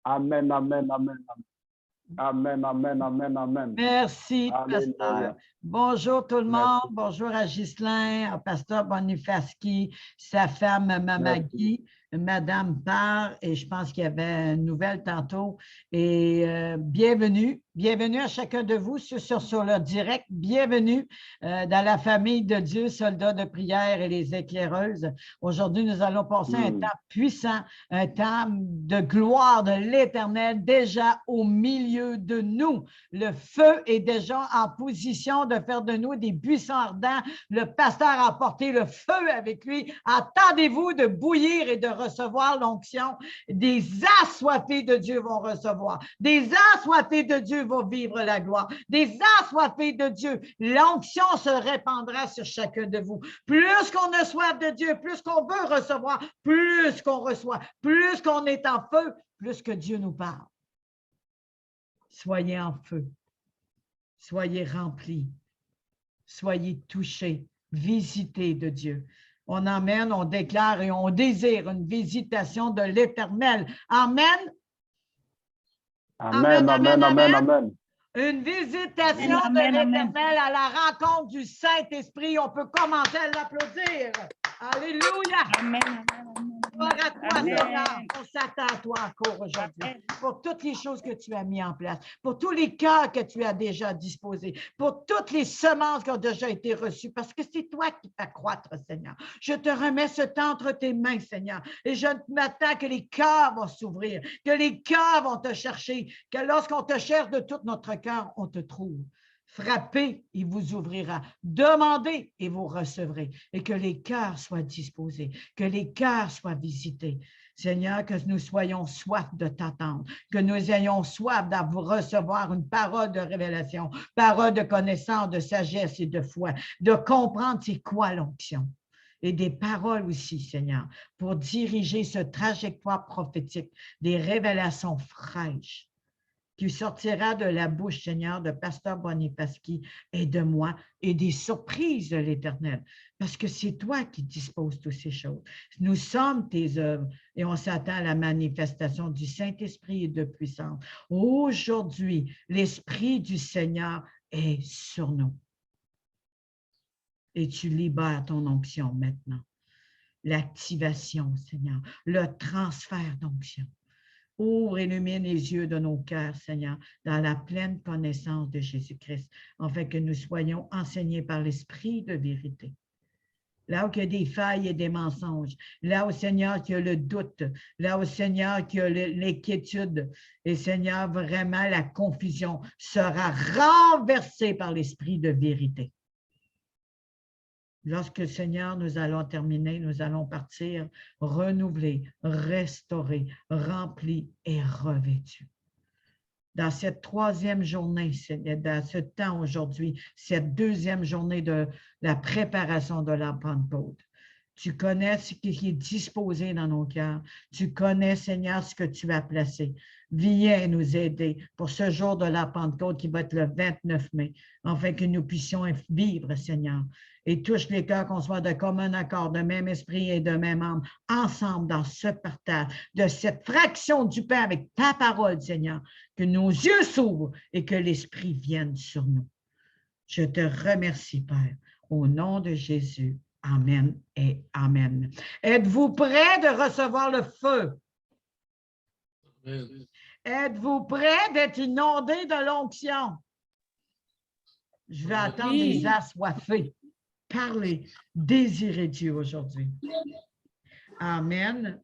Amen, amen, amen, amen. Amen, amen, amen, amen. Merci, Alléluia. pasteur. Bonjour tout le monde. Bonjour à Ghislain, à pasteur Bonifaski, sa femme Maman Guy, Madame Parr, et je pense qu'il y avait une nouvelle tantôt. Et bienvenue. Bienvenue à chacun de vous sur le direct. Bienvenue dans la famille de Dieu, soldats de prière et les éclaireuses. Aujourd'hui, nous allons passer un temps puissant, un temps de gloire de l'Éternel déjà au milieu de nous. Le feu est déjà en position de faire de nous des buissons ardents. Le pasteur a apporté le feu avec lui. Attendez-vous de bouillir et de recevoir l'onction. Des assoiffés de Dieu vont recevoir. Des assoiffés de Dieu vont vivre la gloire. Des assoiffés de Dieu. L'onction se répandra sur chacun de vous. Plus qu'on a soif de Dieu, plus qu'on veut recevoir, plus qu'on reçoit, plus qu'on est en feu, plus que Dieu nous parle. Soyez en feu. Soyez remplis. Soyez touchés. Visitez de Dieu. On emmène, on déclare et on désire une visitation de l'Éternel. Amen. Amen, amen, amen, amen. Une visitation de l'Éternel à la rencontre du Saint-Esprit. On peut commencer à l'applaudir. Alléluia. Amen. Gloire à toi, Seigneur. On s'attend à toi encore aujourd'hui pour toutes les choses que tu as mises en place, pour tous les cœurs que tu as déjà disposés, pour toutes les semences qui ont déjà été reçues, parce que c'est toi qui fais croître, Seigneur. Je te remets ce temps entre tes mains, Seigneur, et je m'attends que les cœurs vont s'ouvrir, que les cœurs vont te chercher, que lorsqu'on te cherche de tout notre cœur, on te trouve. Frappez, il vous ouvrira. Demandez et vous recevrez. Et que les cœurs soient disposés, que les cœurs soient visités. Seigneur, que nous soyons soif de t'attendre, que nous ayons soif de recevoir une parole de révélation, parole de connaissance, de sagesse et de foi, de comprendre c'est quoi l'onction. Et des paroles aussi, Seigneur, pour diriger ce trajectoire prophétique, des révélations fraîches qui sortira de la bouche, Seigneur, de pasteur Bonifaski et de moi, et des surprises de l'Éternel, parce que c'est toi qui disposes toutes ces choses. Nous sommes tes œuvres et on s'attend à la manifestation du Saint-Esprit et de puissance. Aujourd'hui, l'Esprit du Seigneur est sur nous. Et tu libères ton onction maintenant. L'activation, Seigneur, le transfert d'onction. Ouvre et illumine les yeux de nos cœurs, Seigneur, dans la pleine connaissance de Jésus-Christ, afin que nous soyons enseignés par l'Esprit de vérité. Là où il y a des failles et des mensonges, là où, Seigneur, il y a le doute, là où, Seigneur, il y a l'inquiétude, et, Seigneur, vraiment, la confusion sera renversée par l'Esprit de vérité. Lorsque, Seigneur, nous allons terminer, nous allons partir renouvelés, restaurés, remplis et revêtus. Dans cette troisième journée, dans ce temps aujourd'hui, cette deuxième journée de la préparation de la Pentecôte, tu connais ce qui est disposé dans nos cœurs. Tu connais, Seigneur, ce que tu as placé. Viens nous aider pour ce jour de la Pentecôte qui va être le 29 mai, afin que nous puissions vivre, Seigneur. Et touche les cœurs qu'on soit de commun accord, de même esprit et de même âme, ensemble dans ce partage, de cette fraction du pain avec ta parole, Seigneur, que nos yeux s'ouvrent et que l'Esprit vienne sur nous. Je te remercie, Père, au nom de Jésus. Amen et amen. Êtes-vous prêts de recevoir le feu? Êtes-vous prêts d'être inondés de l'onction? Je vais attendre les assoiffés. Parlez, désirez Dieu aujourd'hui. Amen.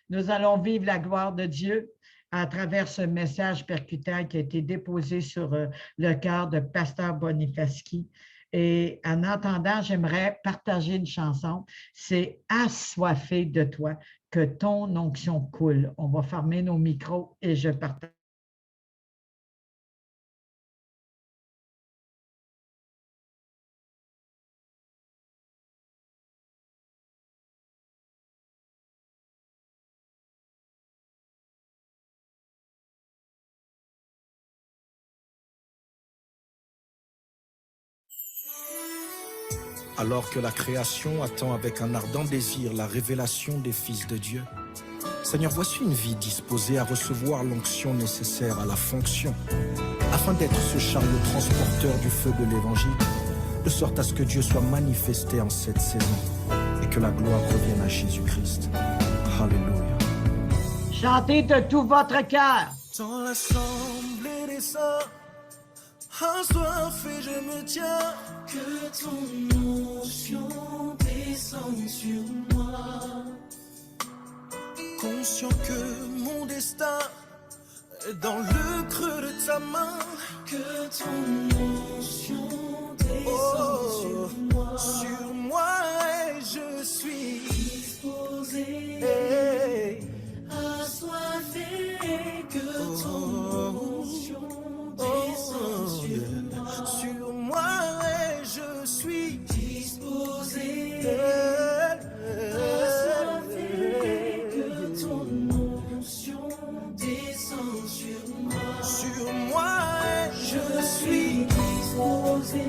Nous allons vivre la gloire de Dieu à travers ce message percutant qui a été déposé sur le cœur de pasteur Bonifaski. Et en attendant, j'aimerais partager une chanson. C'est « Assoiffé de toi » que ton onction coule. On va fermer nos micros et je partage. Alors que la création attend avec un ardent désir la révélation des fils de Dieu, Seigneur, voici une vie disposée à recevoir l'onction nécessaire à la fonction, afin d'être ce chariot transporteur du feu de l'Évangile, de sorte à ce que Dieu soit manifesté en cette saison et que la gloire revienne à Jésus-Christ. Alléluia. Chantez de tout votre cœur. Dans l'assemblée des saints, assoiffé je me tiens. Que ton onction descende sur moi. Conscient que mon destin est dans le creux de ta main. Que ton onction descende sur moi. Sur moi et je suis Disposé, hey. assoiffé, que ton onction descende sur moi. Sur moi et je suis Disposé, hey. assoiffé, que ton onction descende sur moi. Sur moi et je suis disposé.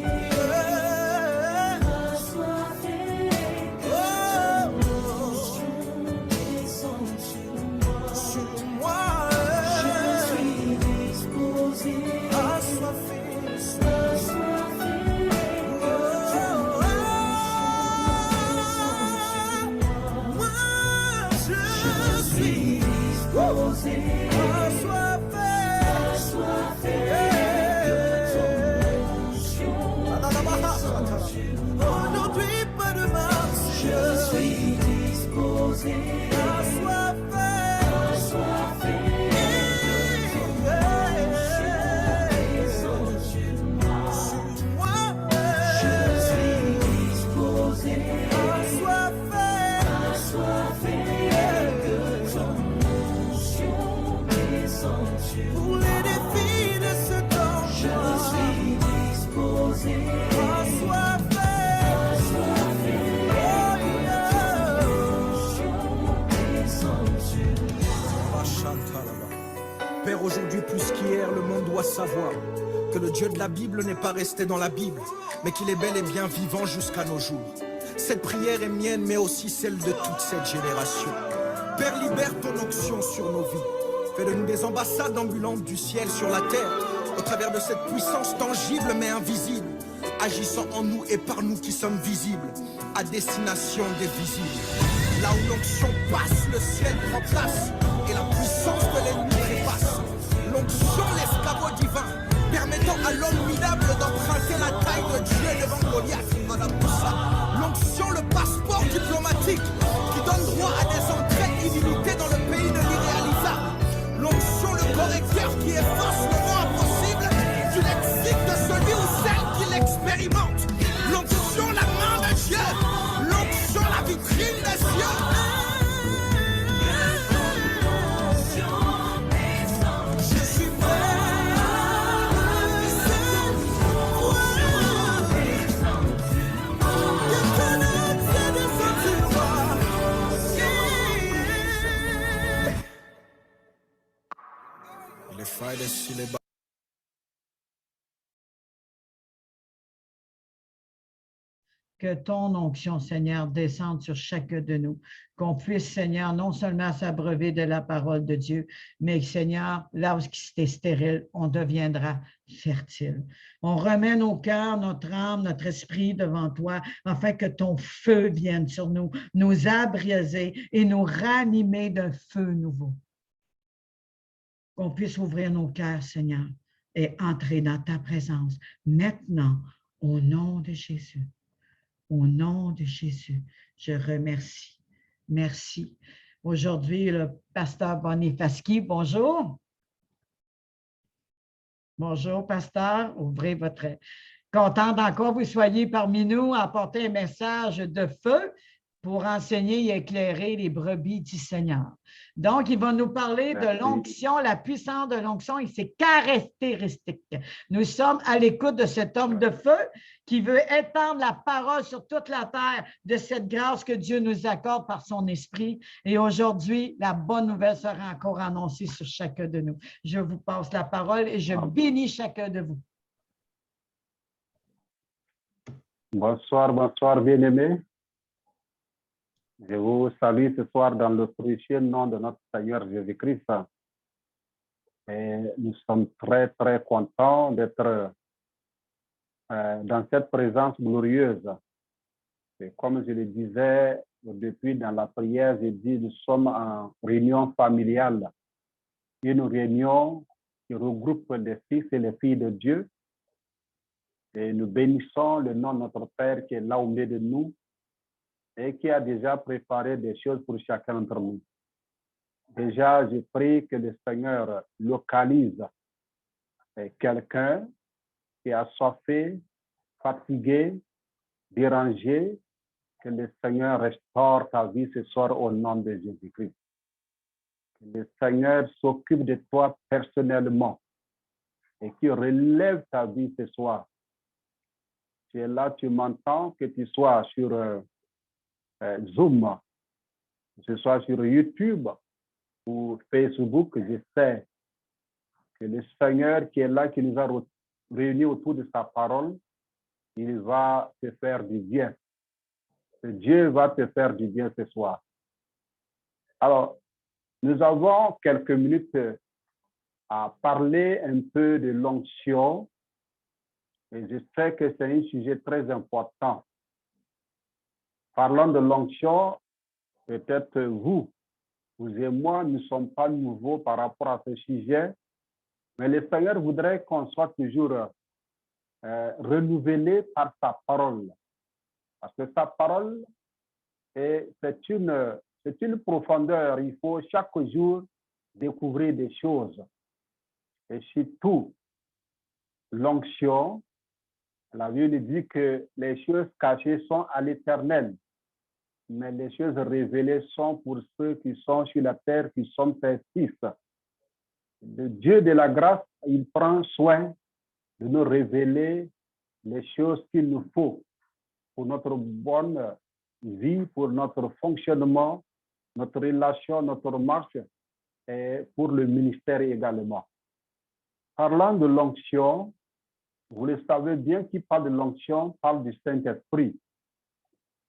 Père, aujourd'hui plus qu'hier, le monde doit savoir que le Dieu de la Bible n'est pas resté dans la Bible, mais qu'il est bel et bien vivant jusqu'à nos jours. Cette prière est mienne, mais aussi celle de toute cette génération. Père, libère ton onction sur nos vies. Fais de nous des ambassades ambulantes du ciel sur la terre, au travers de cette puissance tangible mais invisible, agissant en nous et par nous qui sommes visibles, à destination des visibles. Là où l'onction passe, le ciel prend place, et la puissance de l'ennemi trépasse. L'onction, l'escabeau divin, permettant à l'homme minable d'emprunter la taille de Dieu devant Goliath. L'onction, le passeport diplomatique, qui donne droit à des entrées illimitées dans le pays de l'irréalisable. L'onction, le correcteur qui efface le mot impossible du lexique de celui ou celle qui l'expérimente. L'onction, la main de Dieu. L'onction, la vitrine des cieux. Je suis prêt. Les failles sur les bas. Que ton onction, Seigneur, descende sur chacun de nous, qu'on puisse, Seigneur, non seulement s'abreuver de la parole de Dieu, mais, Seigneur, là où c'était stérile, on deviendra fertile. On remet nos cœurs, notre âme, notre esprit devant toi, afin que ton feu vienne sur nous, nous abraiser et nous ranimer d'un feu nouveau. Qu'on puisse ouvrir nos cœurs, Seigneur, et entrer dans ta présence maintenant, au nom de Jésus. Au nom de Jésus, je remercie. Merci. Aujourd'hui, le pasteur Bonifaski, bonjour. Bonjour, pasteur. Ouvrez votre... Content d'encore vous soyez parmi nous, apporter un message de feu pour enseigner et éclairer les brebis du Seigneur. Donc, il va nous parler de l'onction, la puissance de l'onction et ses caractéristiques. Nous sommes à l'écoute de cet homme de feu qui veut étendre la parole sur toute la terre de cette grâce que Dieu nous accorde par son esprit. Et aujourd'hui, la bonne nouvelle sera encore annoncée sur chacun de nous. Je vous passe la parole et je bénis chacun de vous. Bonsoir, bonsoir, bien-aimés. Je vous salue ce soir dans le précieux nom de notre Seigneur Jésus-Christ. Et nous sommes très, très contents d'être dans cette présence glorieuse. Et comme je le disais depuis dans la prière, j'ai dit, nous sommes en réunion familiale. Une réunion qui regroupe les fils et les filles de Dieu. Et nous bénissons le nom de notre Père qui est là au milieu de nous et qui a déjà préparé des choses pour chacun d'entre nous. Déjà, je prie que le Seigneur localise quelqu'un qui est assoiffé, fatigué, dérangé, que le Seigneur restaure ta vie ce soir au nom de Jésus-Christ. Que le Seigneur s'occupe de toi personnellement et qu'il relève ta vie ce soir. Tu es là, tu m'entends, que tu sois sur Zoom, que tu sois sur YouTube ou Facebook, je sais que le Seigneur qui est là, qui nous a réunis autour de sa parole, il va te faire du bien. Que Dieu va te faire du bien ce soir. Alors, nous avons quelques minutes à parler un peu de l'onction. Et je sais que c'est un sujet très important. Parlant de l'onction, peut-être vous et moi, nous ne sommes pas nouveaux par rapport à ce sujet, mais le Seigneur voudrait qu'on soit toujours renouvelé par sa parole. Parce que sa parole, c'est une profondeur. Il faut chaque jour découvrir des choses. Et surtout, l'onction, la Bible dit que les choses cachées sont à l'Éternel, mais les choses révélées sont pour ceux qui sont sur la terre, qui sont ses fils. Le Dieu de la grâce, il prend soin de nous révéler les choses qu'il nous faut pour notre bonne vie, pour notre fonctionnement, notre relation, notre marche et pour le ministère également. Parlant de l'onction, vous le savez bien, qui parle de l'onction parle du Saint-Esprit.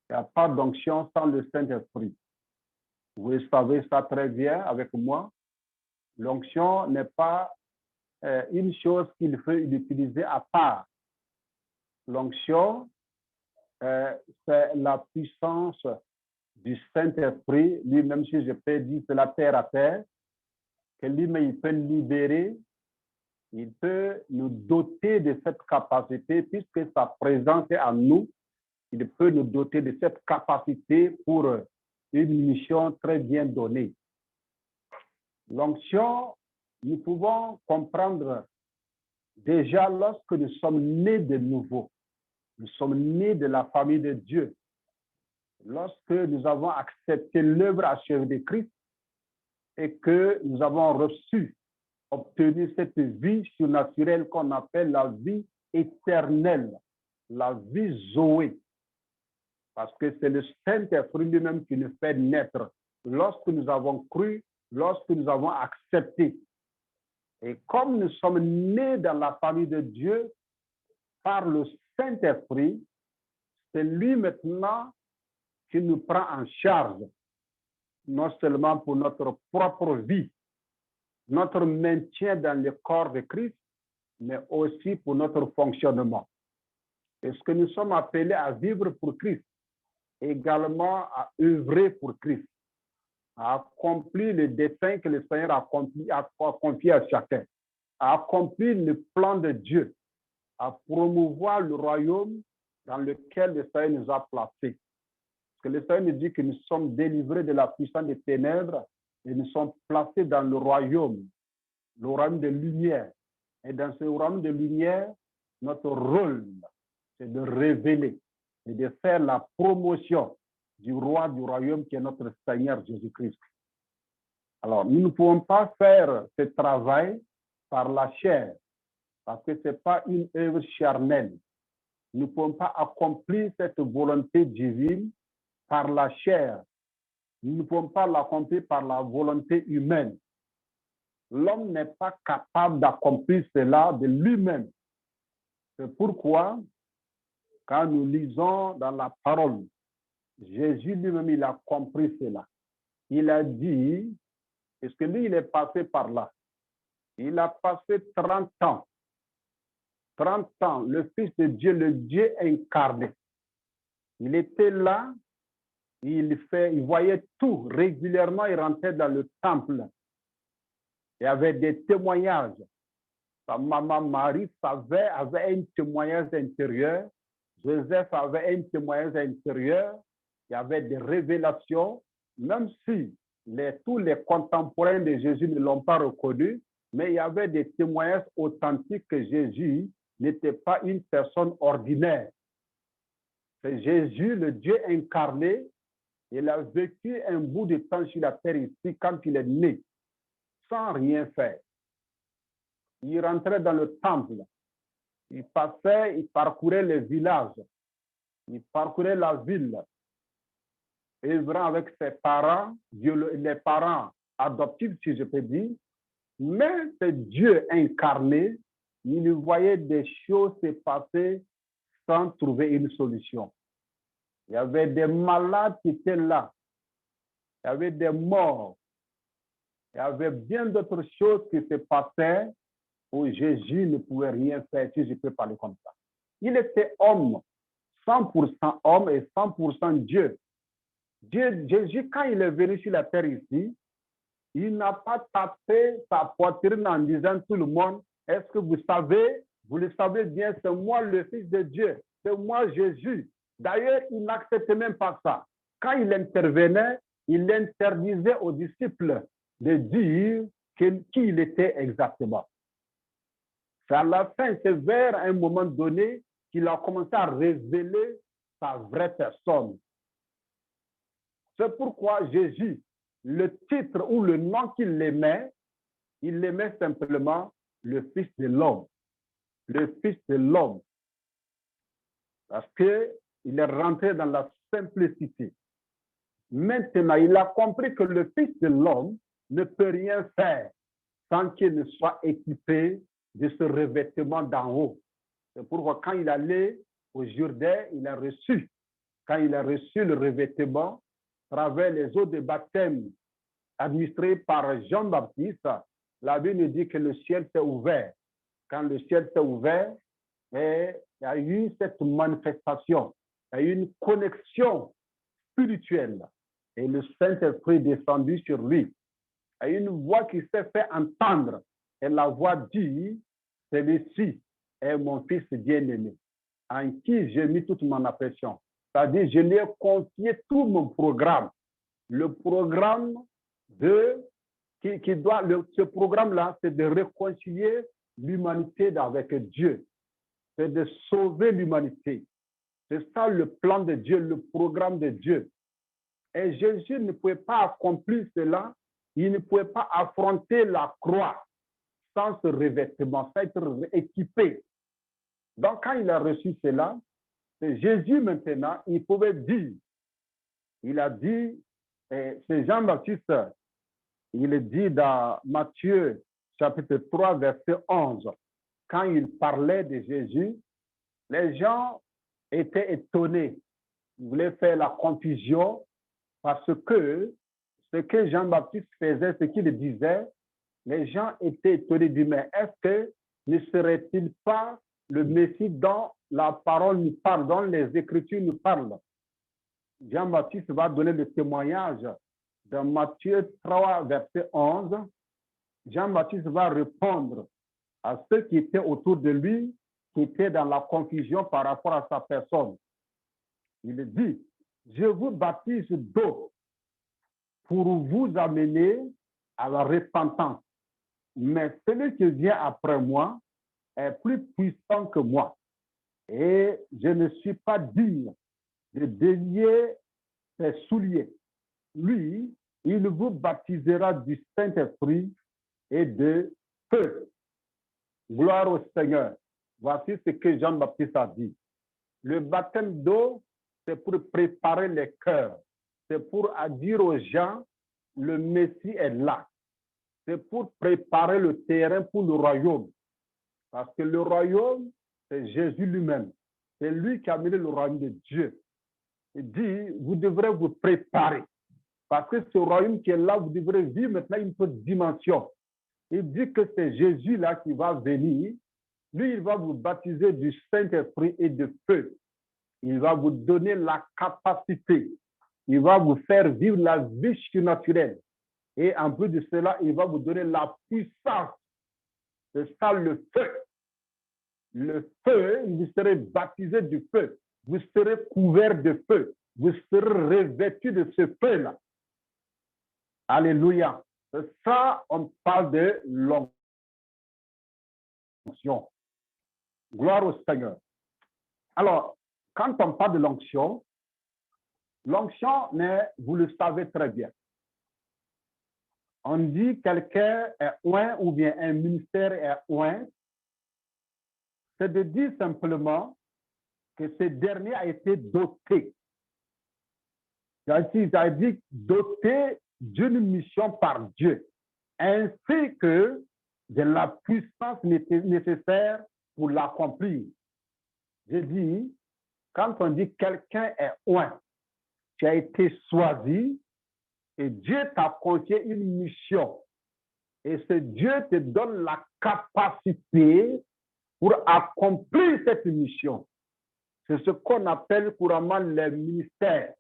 Il n'y a pas d'onction sans le Saint-Esprit. Vous le savez ça très bien avec moi. L'onction n'est pas une chose qu'il faut utiliser à part. L'onction, c'est la puissance du Saint-Esprit. Lui-même, si je peux dire, c'est la terre à terre, que lui-même, il peut libérer. Il peut nous doter de cette capacité, puisque sa présence est en nous. Il peut nous doter de cette capacité pour une mission très bien donnée. L'onction, nous pouvons comprendre déjà lorsque nous sommes nés de nouveau. Nous sommes nés de la famille de Dieu. Lorsque nous avons accepté l'œuvre achevée de Christ et que nous avons obtenu cette vie surnaturelle qu'on appelle la vie éternelle, la vie Zoé. Parce que c'est le Saint-Esprit lui-même qui nous fait naître lorsque nous avons cru, lorsque nous avons accepté. Et comme nous sommes nés dans la famille de Dieu par le Saint-Esprit, c'est lui maintenant qui nous prend en charge, non seulement pour notre propre vie, notre maintien dans le corps de Christ, mais aussi pour notre fonctionnement. Est-ce que nous sommes appelés à vivre pour Christ, également à œuvrer pour Christ, à accomplir le dessein que le Seigneur a confié à chacun, à accomplir le plan de Dieu, à promouvoir le royaume dans lequel le Seigneur nous a placés. Parce que le Seigneur nous dit que nous sommes délivrés de la puissance des ténèbres et nous sommes placés dans le royaume de lumière. Et dans ce royaume de lumière, notre rôle, c'est de révéler et de faire la promotion du roi du royaume qui est notre Seigneur Jésus-Christ. Alors, nous ne pouvons pas faire ce travail par la chair, parce que ce n'est pas une œuvre charnelle. Nous ne pouvons pas accomplir cette volonté divine par la chair. Nous ne pouvons pas l'accomplir par la volonté humaine. L'homme n'est pas capable d'accomplir cela de lui-même. C'est pourquoi, quand nous lisons dans la parole Jésus lui-même, il a compris cela. Il a dit, parce que lui, il est passé par là. Il a passé 30 ans. 30 ans, le Fils de Dieu, le Dieu incarné. Il était là, il voyait tout. Régulièrement, il rentrait dans le temple. Il y avait des témoignages. Sa maman Marie avait un témoignage intérieur. Joseph avait un témoignage intérieur. Il y avait des révélations, même si tous les contemporains de Jésus ne l'ont pas reconnu, mais il y avait des témoignages authentiques que Jésus n'était pas une personne ordinaire. C'est Jésus, le Dieu incarné. Il a vécu un bout de temps sur la terre ici quand il est né, sans rien faire. Il rentrait dans le temple. Il passait, il parcourait les villages. Il parcourait la ville. Œuvrant avec ses parents, les parents adoptifs, si je peux dire. Mais ce Dieu incarné, il voyait des choses se passer sans trouver une solution. Il y avait des malades qui étaient là. Il y avait des morts. Il y avait bien d'autres choses qui se passaient où Jésus ne pouvait rien faire, si je peux parler comme ça. Il était homme, 100% homme et 100% Dieu. Jésus, quand il est venu sur la terre ici, il n'a pas tapé sa poitrine en disant tout le monde, est-ce que vous le savez bien, c'est moi le Fils de Dieu, c'est moi Jésus. D'ailleurs, il n'acceptait même pas ça. Quand il intervenait, il interdisait aux disciples de dire qui il était exactement. C'est à la fin, c'est vers un moment donné qu'il a commencé à révéler sa vraie personne. C'est pourquoi Jésus, le titre ou le nom qu'il aimait, il aimait simplement le Fils de l'homme. Le Fils de l'homme. Parce qu'il est rentré dans la simplicité. Maintenant, il a compris que le Fils de l'homme ne peut rien faire sans qu'il ne soit équipé de ce revêtement d'en haut. C'est pourquoi quand il allait au Jourdain, il a reçu. Quand il a reçu le revêtement, à travers les eaux de baptême administrées par Jean-Baptiste, la Bible nous dit que le ciel s'est ouvert. Quand le ciel s'est ouvert, il y a eu cette manifestation, il y a eu une connexion spirituelle. Et le Saint-Esprit est descendu sur lui. Il y a eu une voix qui s'est fait entendre. Et la voix dit, celui-ci est mon fils bien-aimé, en qui j'ai mis toute mon affection. C'est-à-dire, je lui ai confié tout mon programme. Le programme ce programme-là, c'est de réconcilier l'humanité avec Dieu. C'est de sauver l'humanité. C'est ça le plan de Dieu, le programme de Dieu. Et Jésus ne pouvait pas accomplir cela. Il ne pouvait pas affronter la croix sans ce revêtement, sans être équipé. Donc, quand il a reçu cela, c'est Jésus maintenant, il pouvait dire, il a dit, c'est Jean-Baptiste, il dit dans Matthieu chapitre 3, verset 11, quand il parlait de Jésus, les gens étaient étonnés. Ils voulaient faire la confusion parce que ce que Jean-Baptiste faisait, ce qu'il disait, les gens étaient étonnés du mais est-ce que ne serait-il pas le Messie dont la parole nous parle, dont les Écritures nous parlent? Jean-Baptiste va donner le témoignage dans Matthieu 3, verset 11. Jean-Baptiste va répondre à ceux qui étaient autour de lui, qui étaient dans la confusion par rapport à sa personne. Il dit, je vous baptise d'eau pour vous amener à la repentance. Mais celui qui vient après moi est plus puissant que moi. Et je ne suis pas digne de délier ses souliers. Lui, il vous baptisera du Saint-Esprit et de feu. Gloire au Seigneur. Voici ce que Jean-Baptiste a dit. Le baptême d'eau, c'est pour préparer les cœurs. C'est pour dire aux gens, le Messie est là. C'est pour préparer le terrain pour le royaume. Parce que le royaume, c'est Jésus lui-même. C'est lui qui a amené le royaume de Dieu. Il dit, vous devrez vous préparer. Parce que ce royaume qui est là, vous devrez vivre maintenant une autre dimension. Il dit que c'est Jésus-là qui va venir. Lui, il va vous baptiser du Saint-Esprit et de feu. Il va vous donner la capacité. Il va vous faire vivre la vie surnaturelle. Et en plus de cela, il va vous donner la puissance. C'est ça le feu. Le feu, vous serez baptisé du feu. Vous serez couvert de feu. Vous serez revêtu de ce feu-là. Alléluia. C'est ça, on parle de l'onction. Gloire au Seigneur. Alors, quand on parle de l'onction, vous le savez très bien. On dit quelqu'un est oint ou bien un ministère est oint, c'est de dire simplement que ce dernier a été doté. C'est-à-dire doté d'une mission par Dieu, ainsi que de la puissance nécessaire pour l'accomplir. Je dis, quand on dit quelqu'un est oint, tu as été choisi et Dieu t'a confié une mission. Et ce Dieu te donne la capacité pour accomplir cette mission. C'est ce qu'on appelle couramment les ministères,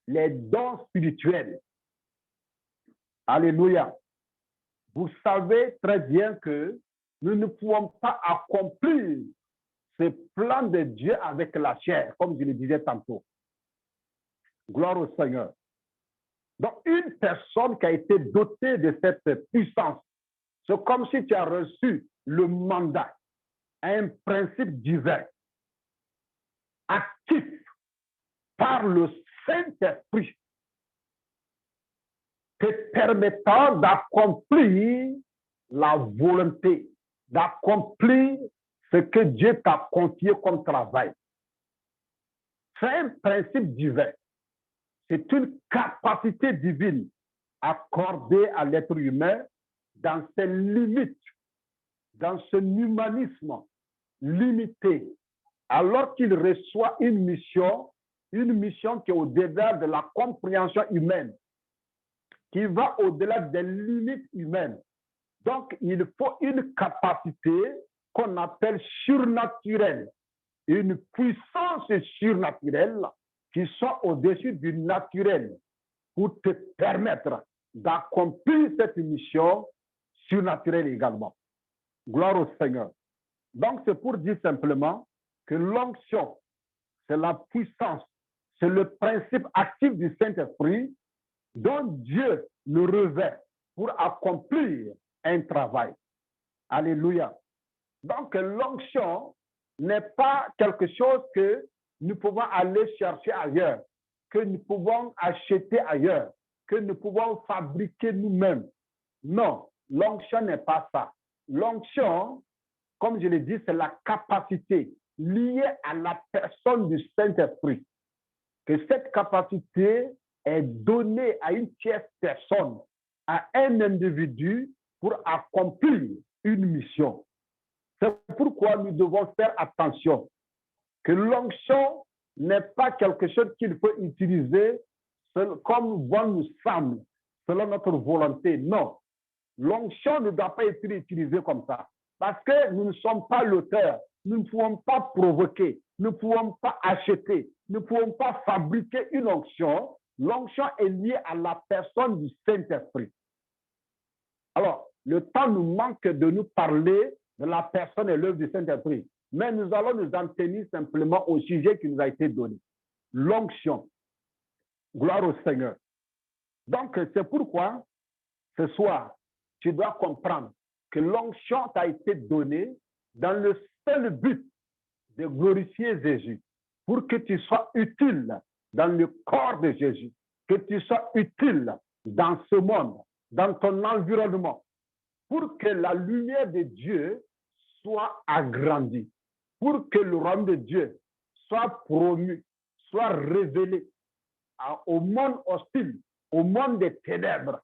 les dons spirituels. Alléluia. Vous savez très bien que nous ne pouvons pas accomplir ce plan de Dieu avec la chair, comme je le disais tantôt. Gloire au Seigneur. Donc, une personne qui a été dotée de cette puissance, c'est comme si tu as reçu le mandat, un principe divin, actif par le Saint-Esprit, te permettant d'accomplir la volonté, d'accomplir ce que Dieu t'a confié comme travail. C'est un principe divin. C'est une capacité divine accordée à l'être humain dans ses limites, dans son humanisme limité, alors qu'il reçoit une mission qui est au-delà de la compréhension humaine, qui va au-delà des limites humaines. Donc, il faut une capacité qu'on appelle surnaturelle, une puissance surnaturelle qui soit au-dessus du naturel pour te permettre d'accomplir cette mission surnaturelle également. Gloire au Seigneur. Donc, c'est pour dire simplement que l'onction, c'est la puissance, c'est le principe actif du Saint-Esprit dont Dieu le revêt pour accomplir un travail. Alléluia. Donc, l'onction n'est pas quelque chose que nous pouvons aller chercher ailleurs, que nous pouvons acheter ailleurs, que nous pouvons fabriquer nous-mêmes. Non, l'onction n'est pas ça. L'onction, comme je l'ai dit, c'est la capacité liée à la personne du Saint-Esprit. Que cette capacité est donnée à une tierce personne, à un individu pour accomplir une mission. C'est pourquoi nous devons faire attention que l'onction n'est pas quelque chose qu'il faut utiliser comme bon nous semble, selon notre volonté. Non, l'onction ne doit pas être utilisée comme ça. Parce que nous ne sommes pas l'auteur, nous ne pouvons pas provoquer, nous ne pouvons pas acheter, nous ne pouvons pas fabriquer une onction. L'onction est liée à la personne du Saint-Esprit. Alors, le temps nous manque de nous parler de la personne et l'œuvre du Saint-Esprit. Mais nous allons nous en tenir simplement au sujet qui nous a été donné. L'onction. Gloire au Seigneur. Donc, c'est pourquoi, ce soir, tu dois comprendre que l'onction t'a été donnée dans le seul but de glorifier Jésus, pour que tu sois utile dans le corps de Jésus, que tu sois utile dans ce monde, dans ton environnement, pour que la lumière de Dieu soit agrandie, pour que le royaume de Dieu soit promu, soit révélé au monde hostile, au monde des ténèbres,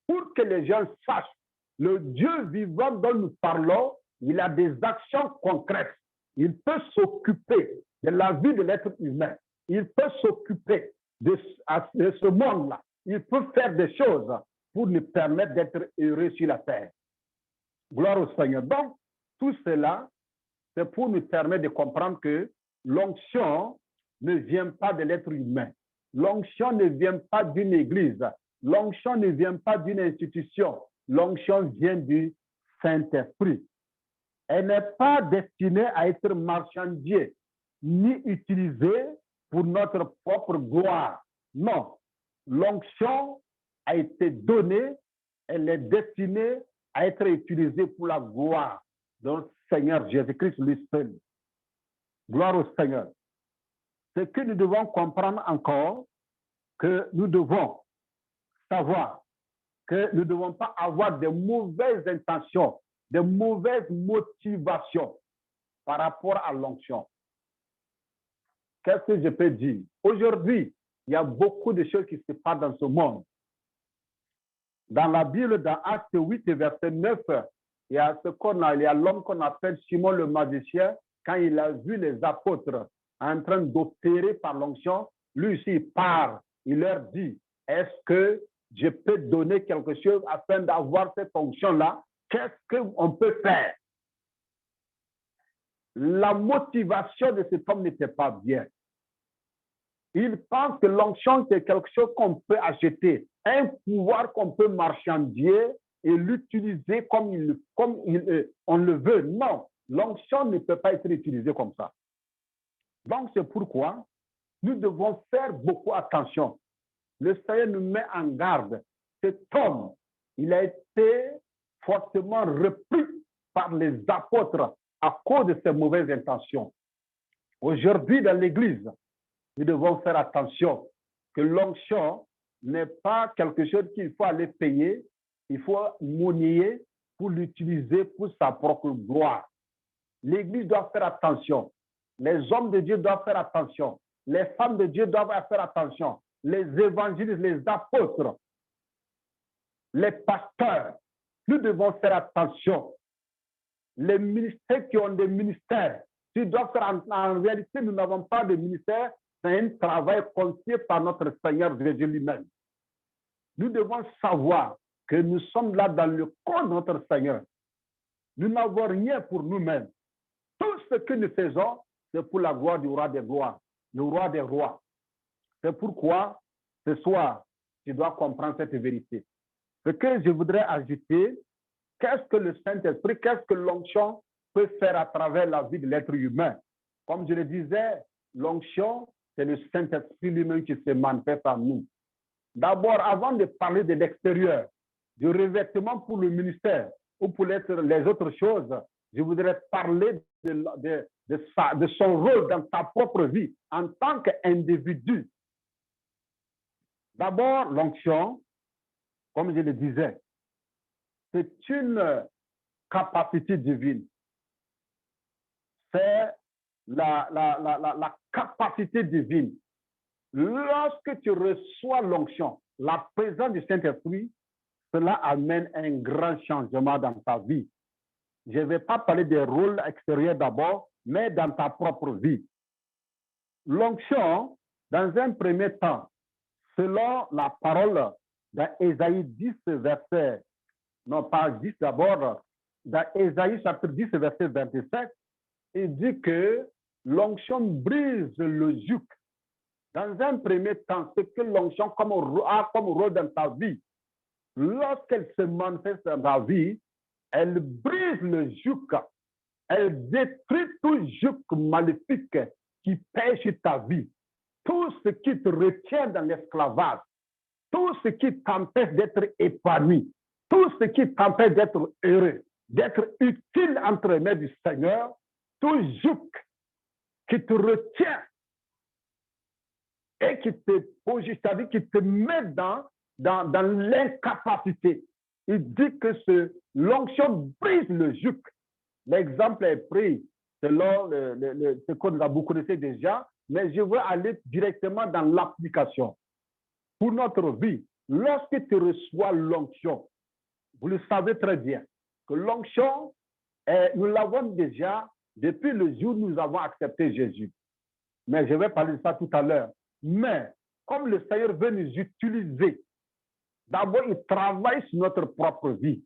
pour que les gens sachent le Dieu vivant dont nous parlons, il a des actions concrètes. Il peut s'occuper de la vie de l'être humain. il peut s'occuper de ce monde-là. Il peut faire des choses pour nous permettre d'être heureux sur la terre. Gloire au Seigneur. Donc, tout cela, c'est pour nous permettre de comprendre que l'onction ne vient pas de l'être humain. L'onction ne vient pas d'une église. L'onction ne vient pas d'une institution. L'onction vient du Saint-Esprit. Elle n'est pas destinée à être marchandée, ni utilisée pour notre propre gloire. Non. L'onction a été donnée, elle est destinée à être utilisée pour la gloire de notre Seigneur Jésus-Christ lui seul. Gloire au Seigneur. Ce que nous devons comprendre encore, que nous devons savoir que nous ne devons pas avoir de mauvaises intentions, de mauvaises motivations par rapport à l'onction. Qu'est-ce que je peux dire? Aujourd'hui, il y a beaucoup de choses qui se passent dans ce monde. Dans la Bible, dans Actes 8, verset 9, il y a l'homme qu'on appelle Simon le magicien, quand il a vu les apôtres en train d'opérer par l'onction, lui aussi il part, il leur dit, est-ce que je peux donner quelque chose afin d'avoir cette onction-là? Qu'est-ce qu'on peut faire? La motivation de cet homme n'était pas bien. Il pense que l'onction, c'est quelque chose qu'on peut acheter, un pouvoir qu'on peut marchandiser et l'utiliser comme on le veut. Non, l'onction ne peut pas être utilisée comme ça. Donc, c'est pourquoi nous devons faire beaucoup attention. Le Seigneur nous met en garde. Cet homme, il a été fortement repris par les apôtres à cause de ses mauvaises intentions. Aujourd'hui, dans l'Église, nous devons faire attention que l'onction n'est pas quelque chose qu'il faut aller payer, il faut monnayer pour l'utiliser pour sa propre gloire. L'Église doit faire attention. Les hommes de Dieu doivent faire attention. Les femmes de Dieu doivent faire attention. Les évangélistes, les apôtres, les pasteurs, nous devons faire attention. Les ministères qui ont des ministères, ils doivent faire en réalité, nous n'avons pas de ministère, c'est un travail confié par notre Seigneur Jésus lui-même. Nous devons savoir que nous sommes là dans le corps de notre Seigneur. Nous n'avons rien pour nous-mêmes. Tout ce que nous faisons, c'est pour la gloire du roi des gloires, le roi des rois. C'est pourquoi, ce soir, tu dois comprendre cette vérité. Ce que je voudrais ajouter, qu'est-ce que le Saint-Esprit, qu'est-ce que l'onction peut faire à travers la vie de l'être humain? Comme je le disais, l'onction, c'est le Saint-Esprit lui-même qui se manifeste en nous. D'abord, avant de parler de l'extérieur, du revêtement pour le ministère ou pour les autres choses, je voudrais parler de son rôle dans ta propre vie en tant qu'individu. D'abord, l'onction, comme je le disais, c'est une capacité divine. C'est la capacité divine. Lorsque tu reçois l'onction, la présence du Saint-Esprit, cela amène un grand changement dans ta vie. Je ne vais pas parler des rôles extérieurs d'abord, mais dans ta propre vie. L'onction, dans un premier temps, selon la parole dans Ésaïe 10, verset, non pas 10 d'abord, dans Ésaïe chapitre 10, verset 27, il dit que l'onction brise le joug. Dans un premier temps, ce que l'onction a comme rôle dans ta vie, lorsqu'elle se manifeste dans ta vie, elle brise le joug. Elle détruit tout joug maléfique qui pèse sur ta vie. Tout ce qui te retient dans l'esclavage, tout ce qui t'empêche d'être épanoui, tout ce qui t'empêche d'être heureux, d'être utile entre les mains du Seigneur, tout joug qui te retient et qui te met dans l'incapacité. Il dit que l'onction brise le joug. L'exemple est pris selon ce qu'on a beaucoup connaissez déjà, mais je veux aller directement dans l'application. Pour notre vie, lorsque tu reçois l'onction, vous le savez très bien, que l'onction, nous l'avons déjà depuis le jour où nous avons accepté Jésus. Mais je vais parler de ça tout à l'heure. Mais comme le Seigneur veut nous utiliser, d'abord, il travaille sur notre propre vie.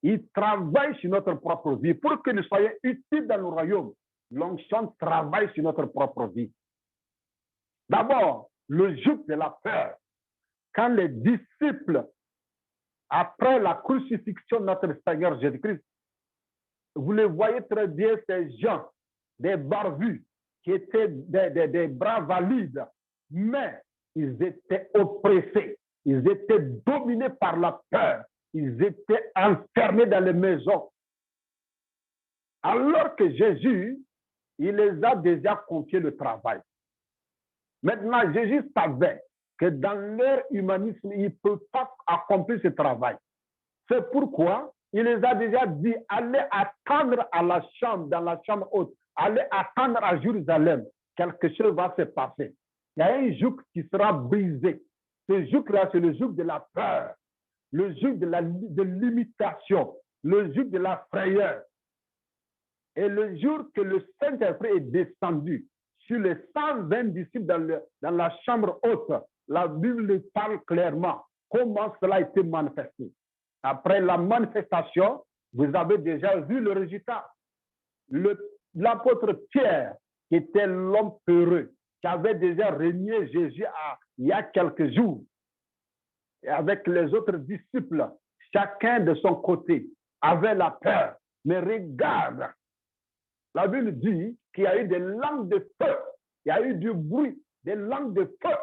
Il travaille sur notre propre vie. Pour que nous soyons utiles dans le royaume, l'onction travaille sur notre propre vie. D'abord, le joug de la peur. Quand les disciples, après la crucifixion de notre Seigneur Jésus-Christ, vous les voyez très bien, ces gens, des barbus, qui étaient des bras valides, mais ils étaient oppressés, ils étaient dominés par la peur, ils étaient enfermés dans les maisons. Alors que Jésus, il les a déjà confié le travail. Maintenant, Jésus savait que dans leur humanisme, ils ne peuvent pas accomplir ce travail. C'est pourquoi il les a déjà dit, allez attendre à la chambre, dans la chambre haute, allez attendre à Jérusalem, quelque chose va se passer. Il y a un joug qui sera brisé. Ce joug-là, c'est le joug de la peur, le joug de l'imitation, le joug de la frayeur. Et le jour que le Saint-Esprit est descendu sur les 120 disciples dans la chambre haute, la Bible parle clairement comment cela a été manifesté. Après la manifestation, vous avez déjà vu le résultat. L'apôtre Pierre, qui était l'homme peureux, qui avait déjà régné Jésus il y a quelques jours, et avec les autres disciples, chacun de son côté avait la peur. Mais regarde, la Bible dit qu'il y a eu des langues de feu, il y a eu du bruit, des langues de feu,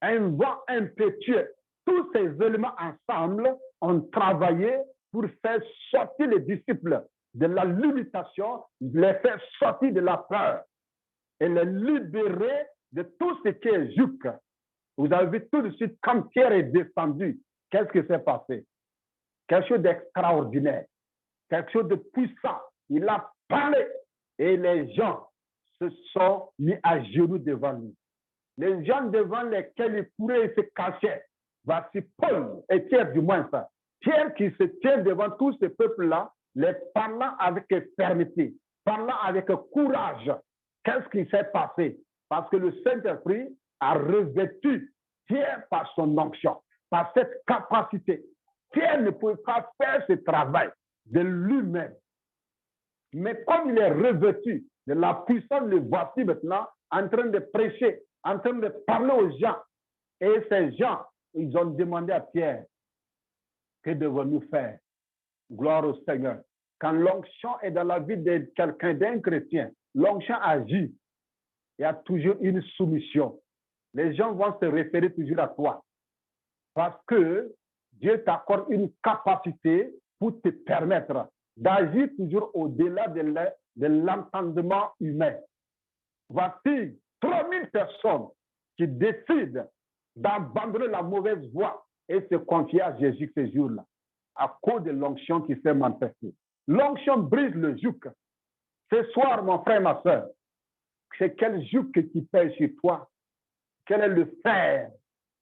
un vent impétueux. Tous ces éléments ensemble ont travaillé pour faire sortir les disciples de la limitation, les faire sortir de la peur et les libérer de tout ce qui est joug. Vous avez vu tout de suite, quand Pierre est descendu, qu'est-ce qui s'est passé? Quelque chose d'extraordinaire, quelque chose de puissant. Il a parlé et les gens se sont mis à genoux devant lui. Les gens devant lesquels il pourrait se cacher. Voici Paul et Pierre du moins ça. Pierre qui se tient devant tous ces peuples-là, les parlant avec fermeté, parlant avec courage. Qu'est-ce qui s'est passé? Parce que le Saint-Esprit a revêtu Pierre par son onction, par cette capacité. Pierre ne pouvait pas faire ce travail de lui-même. Mais comme il est revêtu de la puissance, le voici maintenant en train de prêcher, en train de parler aux gens. Et ces gens, ils ont demandé à Pierre, que devons-nous faire? Gloire au Seigneur. Quand l'onction est dans la vie de quelqu'un, d'un chrétien, l'onction agit. Il y a toujours une soumission. Les gens vont se référer toujours à toi. Parce que Dieu t'accorde une capacité pour te permettre d'agir toujours au-delà de l'entendement humain. Voici 3000 personnes qui décident d'abandonner la mauvaise voie et se confier à Jésus ces jours-là, à cause de l'onction qui s'est manifestée. L'onction brise le joug. Ce soir, mon frère, ma soeur, c'est quel joug qui pèse sur toi? Quel est le fer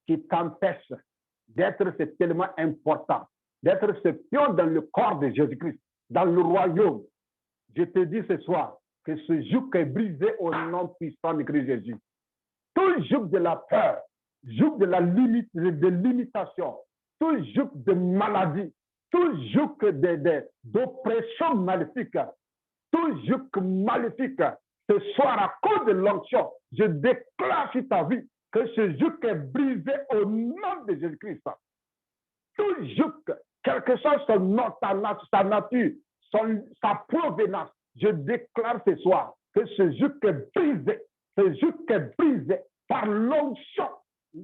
qui t'empêche d'être ce tellement important, d'être ce pion dans le corps de Jésus-Christ, dans le royaume? Je te dis ce soir que ce joug est brisé au nom puissant de Christ Jésus. Tout joug de la peur, joug de la limitation, tout joug de maladie, tout joug d'oppression maléfique, tout joug maléfique, ce soir, à cause de l'onction, je déclare sur ta vie que ce joug est brisé au nom de Jésus-Christ. Tout joug, quelle que soit son nom, sa nature, sa provenance, je déclare ce soir que ce joug est brisé. Ce joug est brisé par l'onction.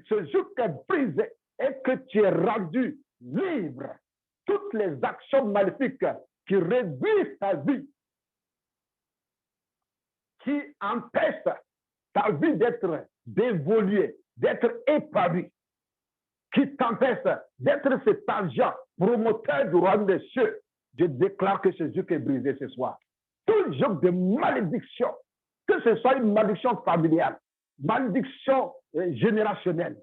Ce joug est brisé et que tu es rendu libre. Toutes les actions maléfiques qui réduisent ta vie, qui empêchent ta vie d'être dévoluée, d'être épanouie, qui t'empêchent d'être cet agent promoteur du royaume des cieux, je déclare que ce joug est brisé ce soir. Tout joug de malédiction, que ce soit une malédiction familiale, malédiction générationnelle,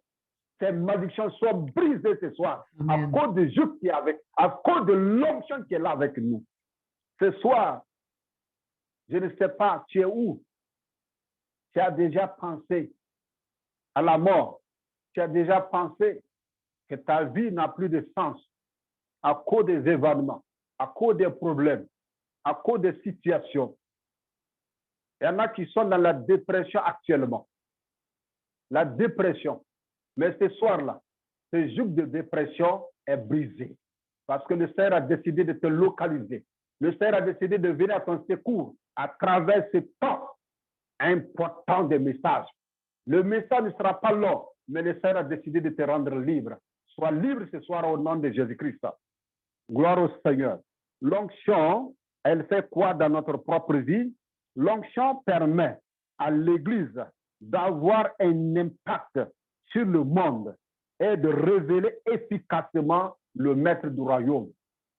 ces malédictions soient brisées ce soir. Amen. À cause du joug qui est avec, à cause de l'onction qui est là avec nous. Ce soir, je ne sais pas, tu es où? Tu as déjà pensé à la mort. Tu as déjà pensé que ta vie n'a plus de sens à cause des événements, à cause des problèmes, à cause des situations. Il y en a qui sont dans la dépression actuellement. La dépression. Mais ce soir-là, ce jour de dépression est brisé. Parce que le Seigneur a décidé de te localiser. Le Seigneur a décidé de venir à ton secours à travers ce temps important de messages. Le message ne sera pas long, mais le Seigneur a décidé de te rendre libre. Sois libre ce soir au nom de Jésus-Christ. Gloire au Seigneur. L'onction, elle fait quoi dans notre propre vie? L'onction permet à l'Église d'avoir un impact sur le monde et de révéler efficacement le maître du royaume.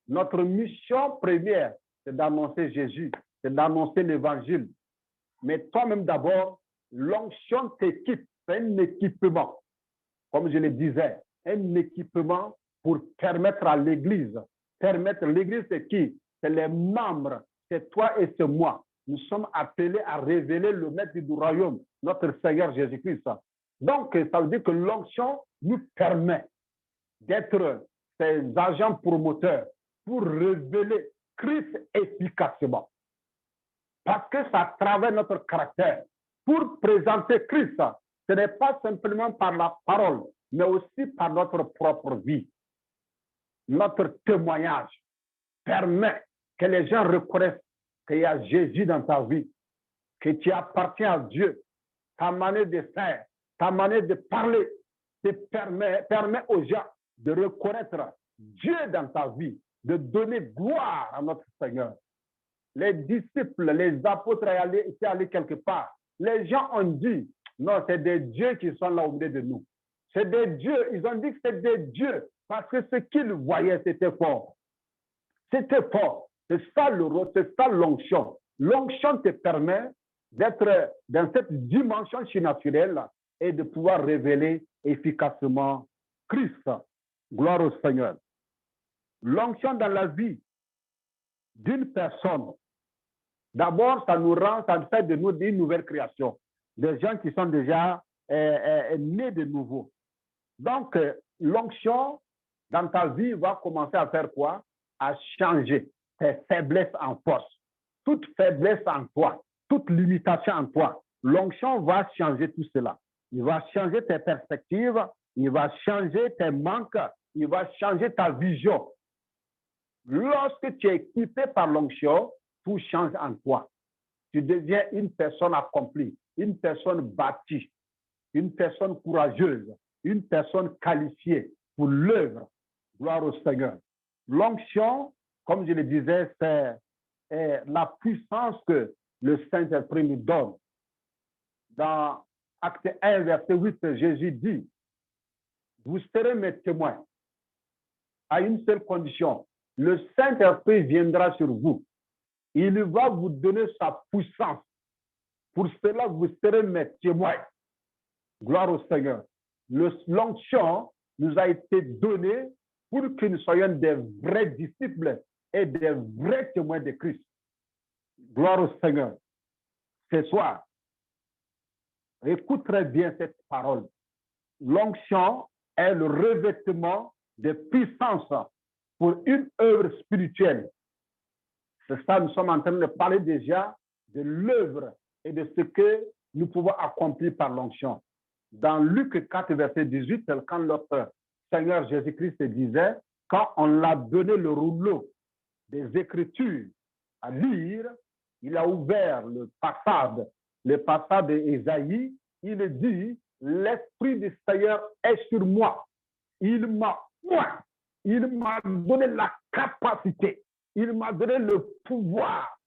Notre mission première, c'est d'annoncer Jésus, c'est d'annoncer l'évangile. Mais toi-même d'abord, l'onction t'équipe, c'est un équipement, comme je le disais, un équipement pour permettre à l'Église. Permettre l'Église, c'est qui? C'est les membres, c'est toi et c'est moi. Nous sommes appelés à révéler le maître du royaume, notre Seigneur Jésus-Christ. Donc, ça veut dire que l'onction nous permet d'être ces agents promoteurs pour révéler Christ efficacement. Parce que ça travaille notre caractère. Pour présenter Christ, ce n'est pas simplement par la parole, mais aussi par notre propre vie. Notre témoignage permet que les gens reconnaissent qu'il y a Jésus dans ta vie, que tu appartiens à Dieu. Ta manière de faire, ta manière de parler te permet aux gens de reconnaître Dieu dans ta vie, de gloire à notre Seigneur. Les disciples, les apôtres étaient allés quelque part. Les gens ont dit, non, c'est des dieux qui sont là au milieu de nous. C'est des dieux. Ils ont dit que c'est des dieux parce que ce qu'ils voyaient, c'était fort. C'était fort. C'est ça le rôle, c'est ça l'onction. L'onction te permet d'être dans cette dimension surnaturelle et de pouvoir révéler efficacement Christ. Gloire au Seigneur. L'onction dans la vie d'une personne, d'abord, ça nous fait de nous une nouvelle création. Des gens qui sont déjà nés de nouveau. Donc, l'onction dans ta vie va commencer à faire quoi? À changer tes faiblesses en force. Toute faiblesse en toi, toute limitation en toi, l'onction va changer tout cela. Il va changer tes perspectives, il va changer tes manques, il va changer ta vision. Lorsque tu es équipé par l'onction, tout change en toi. Tu deviens une personne accomplie, une personne bâtie, une personne courageuse, une personne qualifiée pour l'œuvre. Gloire au Seigneur. L'onction, comme je le disais, c'est la puissance que le Saint-Esprit nous donne. Dans Acte 1, verset 8, Jésus dit, vous serez mes témoins à une seule condition. Le Saint-Esprit viendra sur vous. Il va vous donner sa puissance. Pour cela, vous serez mes témoins. Gloire au Seigneur. L'onction nous a été donnée pour que nous soyons des vrais disciples et des vrais témoins de Christ. Gloire au Seigneur. Ce soir, écoute très bien cette parole. L'onction est le revêtement de puissance pour une œuvre spirituelle. C'est ça, nous sommes en train de parler déjà de l'œuvre et de ce que nous pouvons accomplir par l'onction. Dans Luc 4, verset 18, quand notre Seigneur Jésus-Christ disait, quand on l'a donné le rouleau des Écritures à lire, il a ouvert le passage d'Ésaïe, il dit, l'Esprit du Seigneur est sur moi. Il m'a donné la capacité, il m'a donné le pouvoir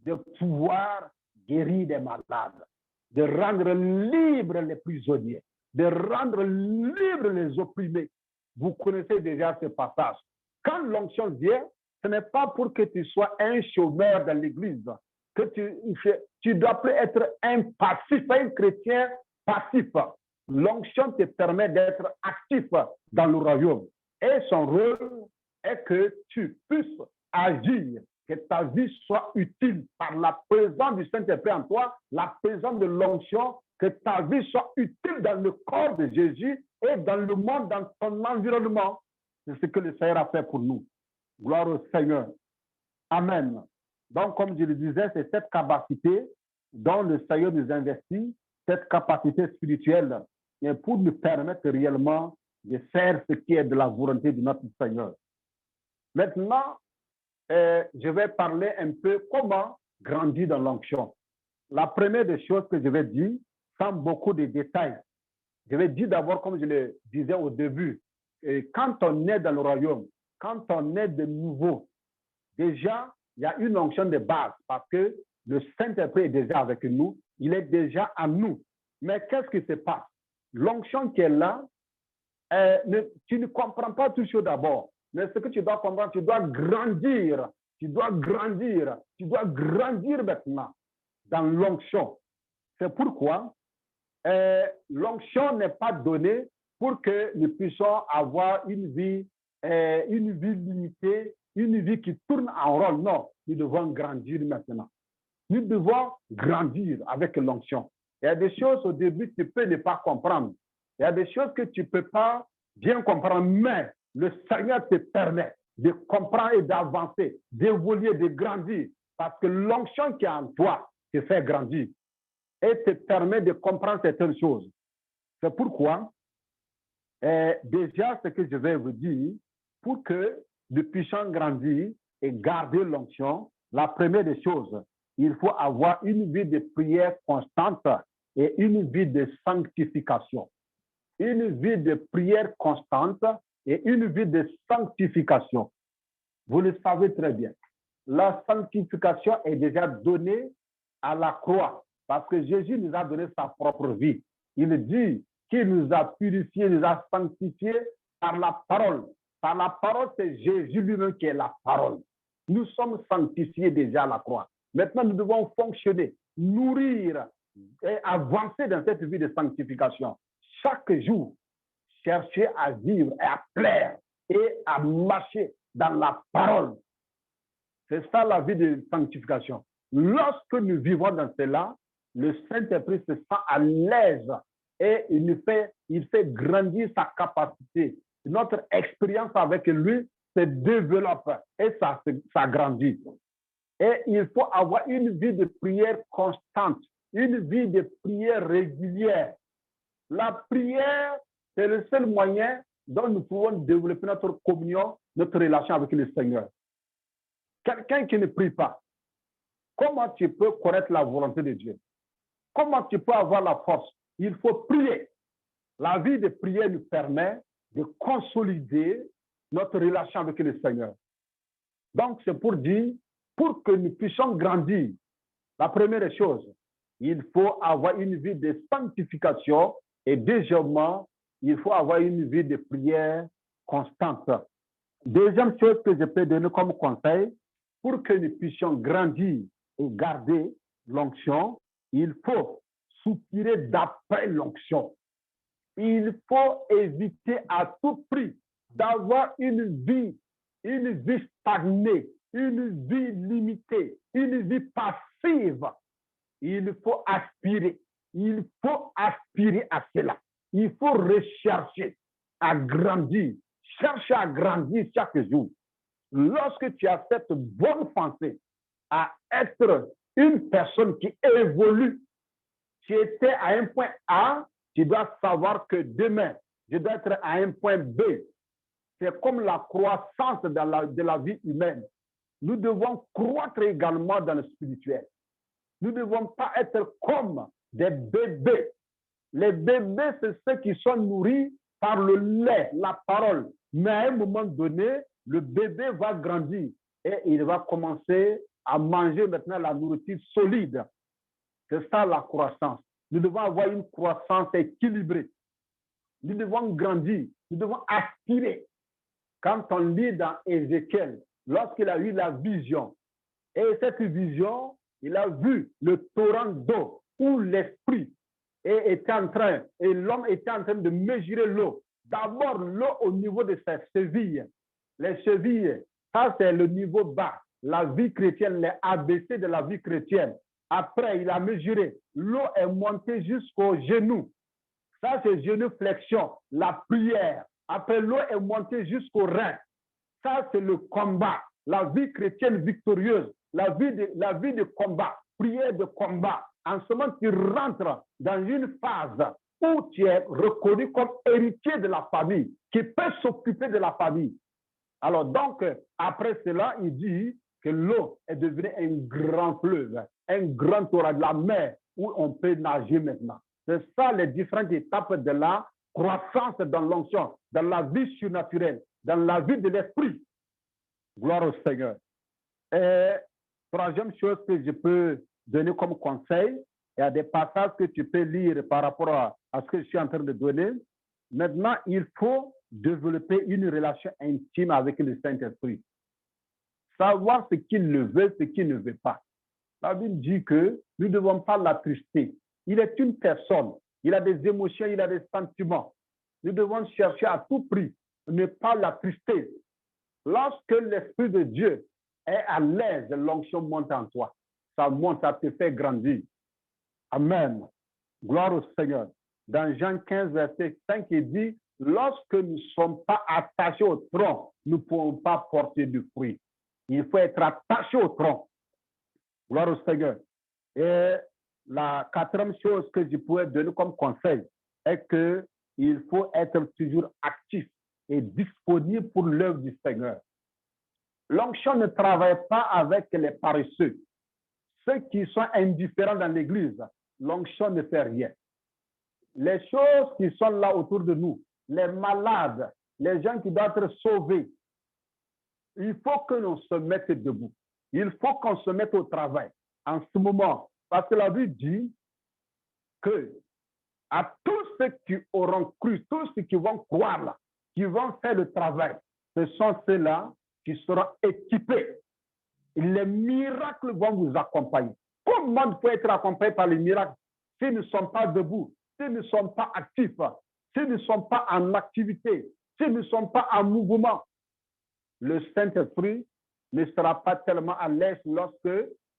de pouvoir guérir des malades, de rendre libres les prisonniers, de rendre libres les opprimés. Vous connaissez déjà ce passage. Quand l'onction vient, ce n'est pas pour que tu sois un chômeur dans l'église, que tu dois plus être un passif, un chrétien passif. L'onction te permet d'être actif dans le royaume. Et son rôle est que tu puisses agir que ta vie soit utile par la présence du Saint-Esprit en toi, la présence de l'onction, que ta vie soit utile dans le corps de Jésus et dans le monde, dans ton environnement. C'est ce que le Seigneur a fait pour nous. Gloire au Seigneur. Amen. Donc, comme je le disais, c'est cette capacité dont le Seigneur nous investit, cette capacité spirituelle, et pour nous permettre réellement de faire ce qui est de la volonté de notre Seigneur. Maintenant, je vais parler un peu comment grandir dans l'onction. La première des choses que je vais dire, sans beaucoup de détails, je vais dire d'abord, comme je le disais au début, quand on est dans le royaume, quand on est de nouveau, déjà, il y a une onction de base parce que le Saint-Esprit est déjà avec nous, il est déjà à nous. Mais qu'est-ce qui se passe? L'onction qui est là, tu ne comprends pas tout ça d'abord. Mais ce que tu dois comprendre, tu dois grandir. Tu dois grandir. Tu dois grandir maintenant dans l'onction. C'est pourquoi l'onction n'est pas donnée pour que nous puissions avoir une vie limitée, une vie qui tourne en rôle. Non, nous devons grandir maintenant. Nous devons grandir avec l'onction. Il y a des choses au début que tu peux ne pas comprendre. Il y a des choses que tu ne peux pas bien comprendre, mais le Seigneur te permet de comprendre et d'avancer, d'évoluer, de grandir, parce que l'onction qui est en toi te fait grandir et te permet de comprendre certaines choses. C'est pourquoi, déjà, ce que je vais vous dire, pour que nous puissions grandir et garder l'onction, la première des choses, il faut avoir une vie de prière constante et une vie de sanctification. Une vie de prière constante et une vie de sanctification. Vous le savez très bien. La sanctification est déjà donnée à la croix parce que Jésus nous a donné sa propre vie. Il dit qu'il nous a purifiés, nous a sanctifiés par la parole. Par la parole, c'est Jésus lui-même qui est la parole. Nous sommes sanctifiés déjà à la croix. Maintenant, nous devons fonctionner, nourrir et avancer dans cette vie de sanctification. Chaque jour, chercher à vivre et à plaire et à marcher dans la parole. C'est ça la vie de sanctification. Lorsque nous vivons dans cela, le Saint-Esprit se sent à l'aise et il fait grandir sa capacité. Notre expérience avec lui se développe et ça grandit. Et il faut avoir une vie de prière constante, une vie de prière régulière. La prière, c'est le seul moyen dont nous pouvons développer notre communion, notre relation avec le Seigneur. Quelqu'un qui ne prie pas, comment tu peux connaître la volonté de Dieu? Comment tu peux avoir la force? Il faut prier. La vie de prière nous permet de consolider notre relation avec le Seigneur. Donc, c'est pour dire, pour que nous puissions grandir, la première chose, il faut avoir une vie de sanctification et deuxièmement, il faut avoir une vie de prière constante. Deuxième chose que je peux donner comme conseil, pour que nous puissions grandir et garder l'onction, il faut soupirer d'après l'onction. Il faut éviter à tout prix d'avoir une vie stagnée, une vie limitée, une vie passive. Il faut aspirer à cela. Il faut rechercher à grandir, chercher à grandir chaque jour. Lorsque tu as cette bonne pensée à être une personne qui évolue, tu étais à un point A, tu dois savoir que demain, je dois être à un point B. C'est comme la croissance de la vie humaine. Nous devons croître également dans le spirituel. Nous ne devons pas être comme des bébés. Les bébés, c'est ceux qui sont nourris par le lait, la parole. Mais à un moment donné, le bébé va grandir et il va commencer à manger maintenant la nourriture solide. C'est ça la croissance. Nous devons avoir une croissance équilibrée. Nous devons grandir. Nous devons aspirer. Quand on lit dans Ézéchiel, lorsqu'il a eu la vision, et cette vision, il a vu le torrent d'eau où l'esprit était en train, et l'homme était en train de mesurer l'eau. D'abord, l'eau au niveau de ses chevilles. Les chevilles, ça c'est le niveau bas. la vie chrétienne, les ABC de la vie chrétienne. Après, il a mesuré. L'eau est montée jusqu'au genou. Ça, c'est genuflexion, la prière. Après, l'eau est montée jusqu'au rein. Ça, c'est le combat. La vie chrétienne victorieuse, la vie de combat, prière de combat. En ce moment, tu rentres dans une phase où tu es reconnu comme héritier de la famille, qui peut s'occuper de la famille. Alors donc, après cela, il dit que l'eau est devenue un grand fleuve, un grand orage, la mer où on peut nager maintenant. C'est ça les différentes étapes de la croissance dans l'onction, dans la vie surnaturelle, dans la vie de l'esprit. Gloire au Seigneur. Et troisième chose que je peux donner comme conseil, il y a des passages que tu peux lire par rapport à ce que je suis en train de donner. Maintenant, il faut développer une relation intime avec le Saint-Esprit. Savoir ce qu'il veut, ce qu'il ne veut pas. La Bible dit que nous ne devons pas l'attrister. Il est une personne, il a des émotions, il a des sentiments. Nous devons chercher à tout prix ne pas l'attrister. Lorsque l'Esprit de Dieu est à l'aise, l'onction monte en toi. Ça monte, ça te fait grandir. Amen. Gloire au Seigneur. Dans Jean 15, verset 5, il dit, lorsque nous ne sommes pas attachés au tronc, nous ne pouvons pas porter du fruit. Il faut être attaché au tronc. Gloire au Seigneur. Et la quatrième chose que je pourrais donner comme conseil est qu'il faut être toujours actif et disponible pour l'œuvre du Seigneur. L'onction ne travaille pas avec les paresseux. Ceux qui sont indifférents dans l'Église, l'onction ne fait rien. Les choses qui sont là autour de nous, les malades, les gens qui doivent être sauvés, il faut que l'on se mette debout. Il faut qu'on se mette au travail en ce moment. Parce que la Bible dit que à tous ceux qui auront cru, tous ceux qui vont croire là, qui vont faire le travail, ce sont ceux-là qui seront équipés. Et les miracles vont vous accompagner. Comment peut être accompagné par les miracles s'ils ne sont pas debout, s'ils ne sont pas actifs, s'ils ne sont pas en activité, s'ils ne sont pas en mouvement? Le Saint-Esprit ne sera pas tellement à l'aise lorsque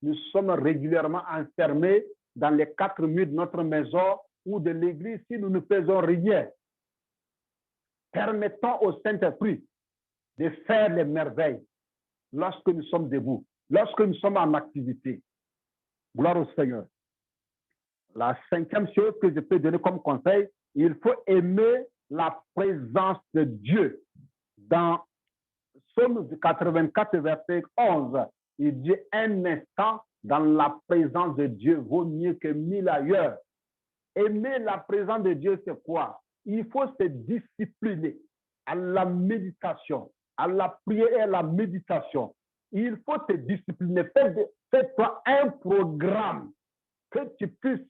nous sommes régulièrement enfermés dans les 4 murs de notre maison ou de l'église si nous ne faisons rien. Permettons au Saint-Esprit de faire les merveilles lorsque nous sommes debout, lorsque nous sommes en activité. Gloire au Seigneur. La cinquième chose que je peux donner comme conseil, il faut aimer la présence de Dieu. Dans Psaume 84, verset 11, il dit un instant dans la présence de Dieu vaut mieux que 1000 ailleurs. Aimer la présence de Dieu, c'est quoi? Il faut se discipliner à la méditation, à la prière et à la méditation. Il faut te discipliner. Fais-toi un programme que tu puisses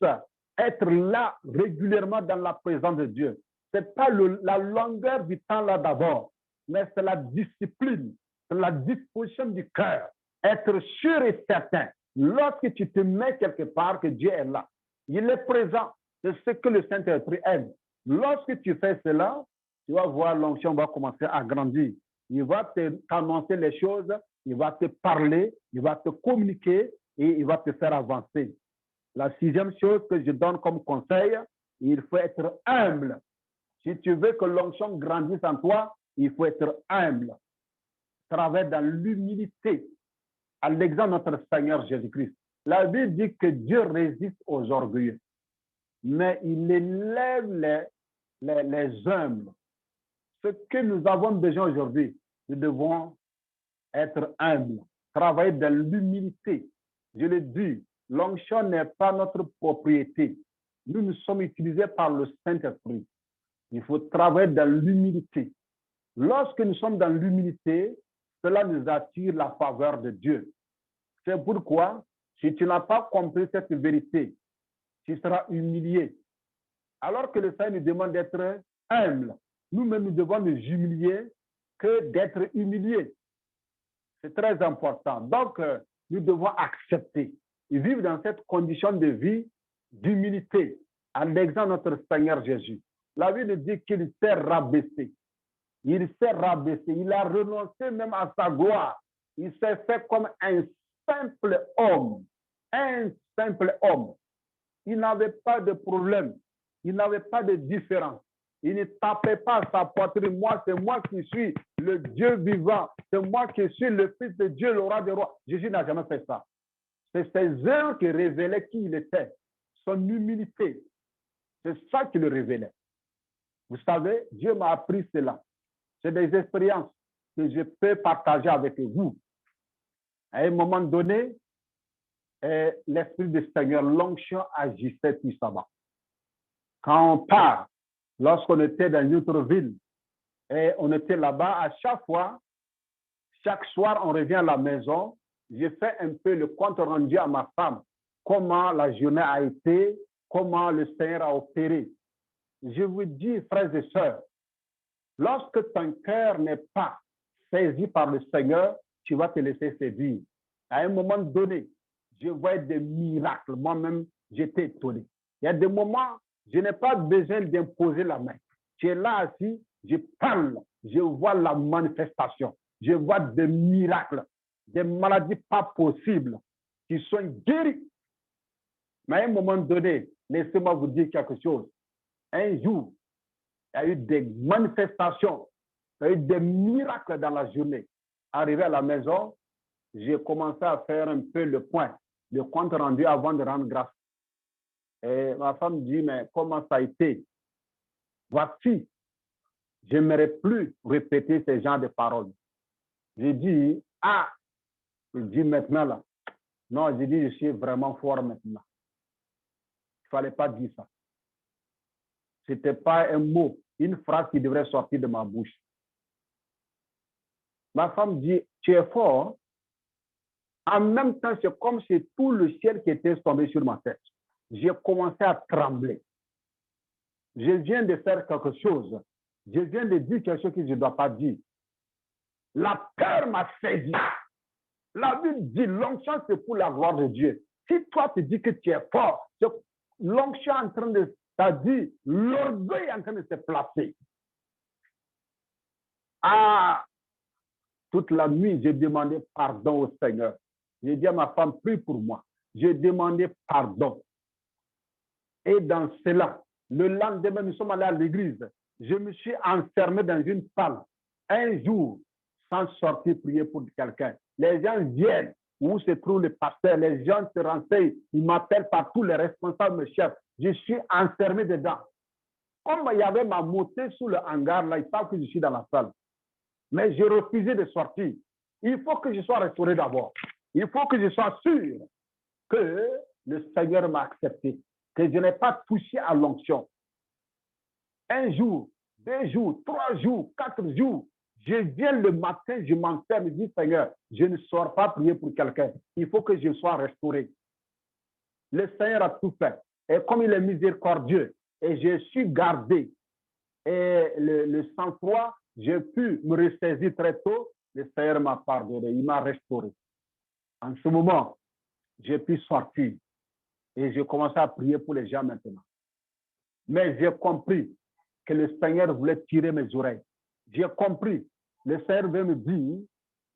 être là régulièrement dans la présence de Dieu. Ce n'est pas la longueur du temps là d'abord, mais c'est la discipline, c'est la disposition du cœur. Être sûr et certain, lorsque tu te mets quelque part, que Dieu est là. Il est présent. C'est ce que le Saint-Esprit aime. Lorsque tu fais cela, tu vas voir l'onction va commencer à grandir. Il va t'annoncer les choses, il va te parler, il va te communiquer et il va te faire avancer. La sixième chose que je donne comme conseil, il faut être humble. Si tu veux que l'onction grandisse en toi, il faut être humble. Travaille dans l'humilité, à l'exemple de notre Seigneur Jésus-Christ. La Bible dit que Dieu résiste aux orgueilleux, mais il élève les humbles. Ce que nous avons besoin aujourd'hui, nous devons être humbles, travailler dans l'humilité. Je le dis, l'onction n'est pas notre propriété. Nous sommes utilisés par le Saint-Esprit. Il faut travailler dans l'humilité. Lorsque nous sommes dans l'humilité, cela nous attire la faveur de Dieu. C'est pourquoi, si tu n'as pas compris cette vérité, tu seras humilié. Alors que le Seigneur nous demande d'être humble, nous-mêmes nous devons nous humilier que d'être humiliés. C'est très important. Donc, nous devons accepter et vivre dans cette condition de vie d'humilité, à l'exemple de notre Seigneur Jésus. La Bible dit qu'il s'est rabaissé. Il s'est rabaissé. Il a renoncé même à sa gloire. Il s'est fait comme un simple homme. Un simple homme. Il n'avait pas de problème. Il n'avait pas de différence. Il ne tapait pas sa poitrine. Moi, c'est moi qui suis le Dieu vivant. C'est moi qui suis le Fils de Dieu, le roi des rois. Jésus n'a jamais fait ça. C'est ses œuvres qui révélaient qui il était. Son humilité. C'est ça qui le révélait. Vous savez, Dieu m'a appris cela. C'est des expériences que je peux partager avec vous. À un moment donné, l'Esprit du Seigneur, l'onction agissait puissamment. Quand on part, lorsqu'on était dans une autre ville, et on était là-bas, à chaque fois, chaque soir, on revient à la maison, j'ai fait un peu le compte rendu à ma femme, comment la journée a été, comment le Seigneur a opéré. Je vous dis, frères et sœurs, lorsque ton cœur n'est pas saisi par le Seigneur, tu vas te laisser séduire. À un moment donné, je voyais des miracles. Moi-même, j'étais étonné. Il y a des moments, je n'ai pas besoin d'imposer la main. Tu es là assis, je parle, je vois la manifestation. Je vois des miracles, des maladies pas possibles qui sont guéries. Mais à un moment donné, laissez-moi vous dire quelque chose. Un jour, il y a eu des manifestations, il y a eu des miracles dans la journée. Arrivé à la maison, j'ai commencé à faire un peu le point, le compte rendu avant de rendre grâce. Et ma femme dit, mais comment ça a été? Voici, je n'aimerais plus répéter ce genre de paroles. J'ai dit, je dis maintenant là. Non, j'ai dit, je suis vraiment fort maintenant. Il ne fallait pas dire ça. Ce n'était pas un mot, une phrase qui devrait sortir de ma bouche. Ma femme dit, tu es fort. En même temps, c'est comme si tout le ciel qui était tombé sur ma tête. J'ai commencé à trembler. Je viens de faire quelque chose. Je viens de dire quelque chose que je ne dois pas dire. La peur m'a saisi. La Bible dit, l'onction, c'est pour la gloire de Dieu. Si toi, tu dis que tu es fort, l'onction est en train de, c'est-à-dire, l'orgueil est en train de se placer. Toute la nuit, j'ai demandé pardon au Seigneur. J'ai dit à ma femme, prie pour moi. J'ai demandé pardon. Et dans cela, le lendemain, nous sommes allés à l'église. Je me suis enfermé dans une salle. Un jour, sans sortir prier pour quelqu'un. Les gens viennent où se trouve le pasteur. Les gens se renseignent. Ils m'appellent partout, les responsables, mes chefs. Je suis enfermé dedans. Comme il y avait ma montée sous le hangar, là, ils savent que je suis dans la salle. Mais j'ai refusé de sortir. Il faut que je sois restauré d'abord. Il faut que je sois sûr que le Seigneur m'a accepté, que je n'ai pas touché à l'onction. Un jour, 2 jours, 3 jours, 4 jours, je viens le matin, je m'enferme, je dis, Seigneur, je ne sors pas prier pour quelqu'un. Il faut que je sois restauré. Le Seigneur a tout fait. Et comme il est miséricordieux, et je suis gardé, et le sang-froid, j'ai pu me ressaisir très tôt, le Seigneur m'a pardonné, il m'a restauré. En ce moment, j'ai pu sortir et j'ai commencé à prier pour les gens maintenant. Mais j'ai compris que le Seigneur voulait tirer mes oreilles. J'ai compris, le Seigneur veut me dire,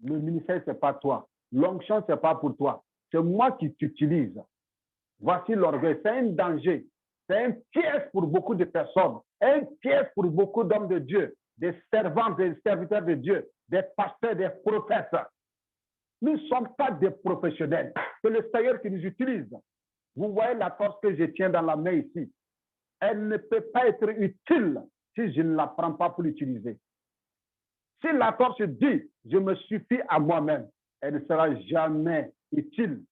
le ministère, ce n'est pas toi. L'onction, ce n'est pas pour toi. C'est moi qui t'utilise. Voici l'orgueil. C'est un danger. C'est un piège pour beaucoup de personnes. Un piège pour beaucoup d'hommes de Dieu, des servants, des serviteurs de Dieu, des pasteurs, des prophètes. Nous ne sommes pas des professionnels. C'est le Seigneur qui nous utilise. Vous voyez la torche que je tiens dans la main ici. Elle ne peut pas être utile si je ne la prends pas pour l'utiliser. Si la torche dit, je me suffis à moi-même, elle ne sera jamais utile.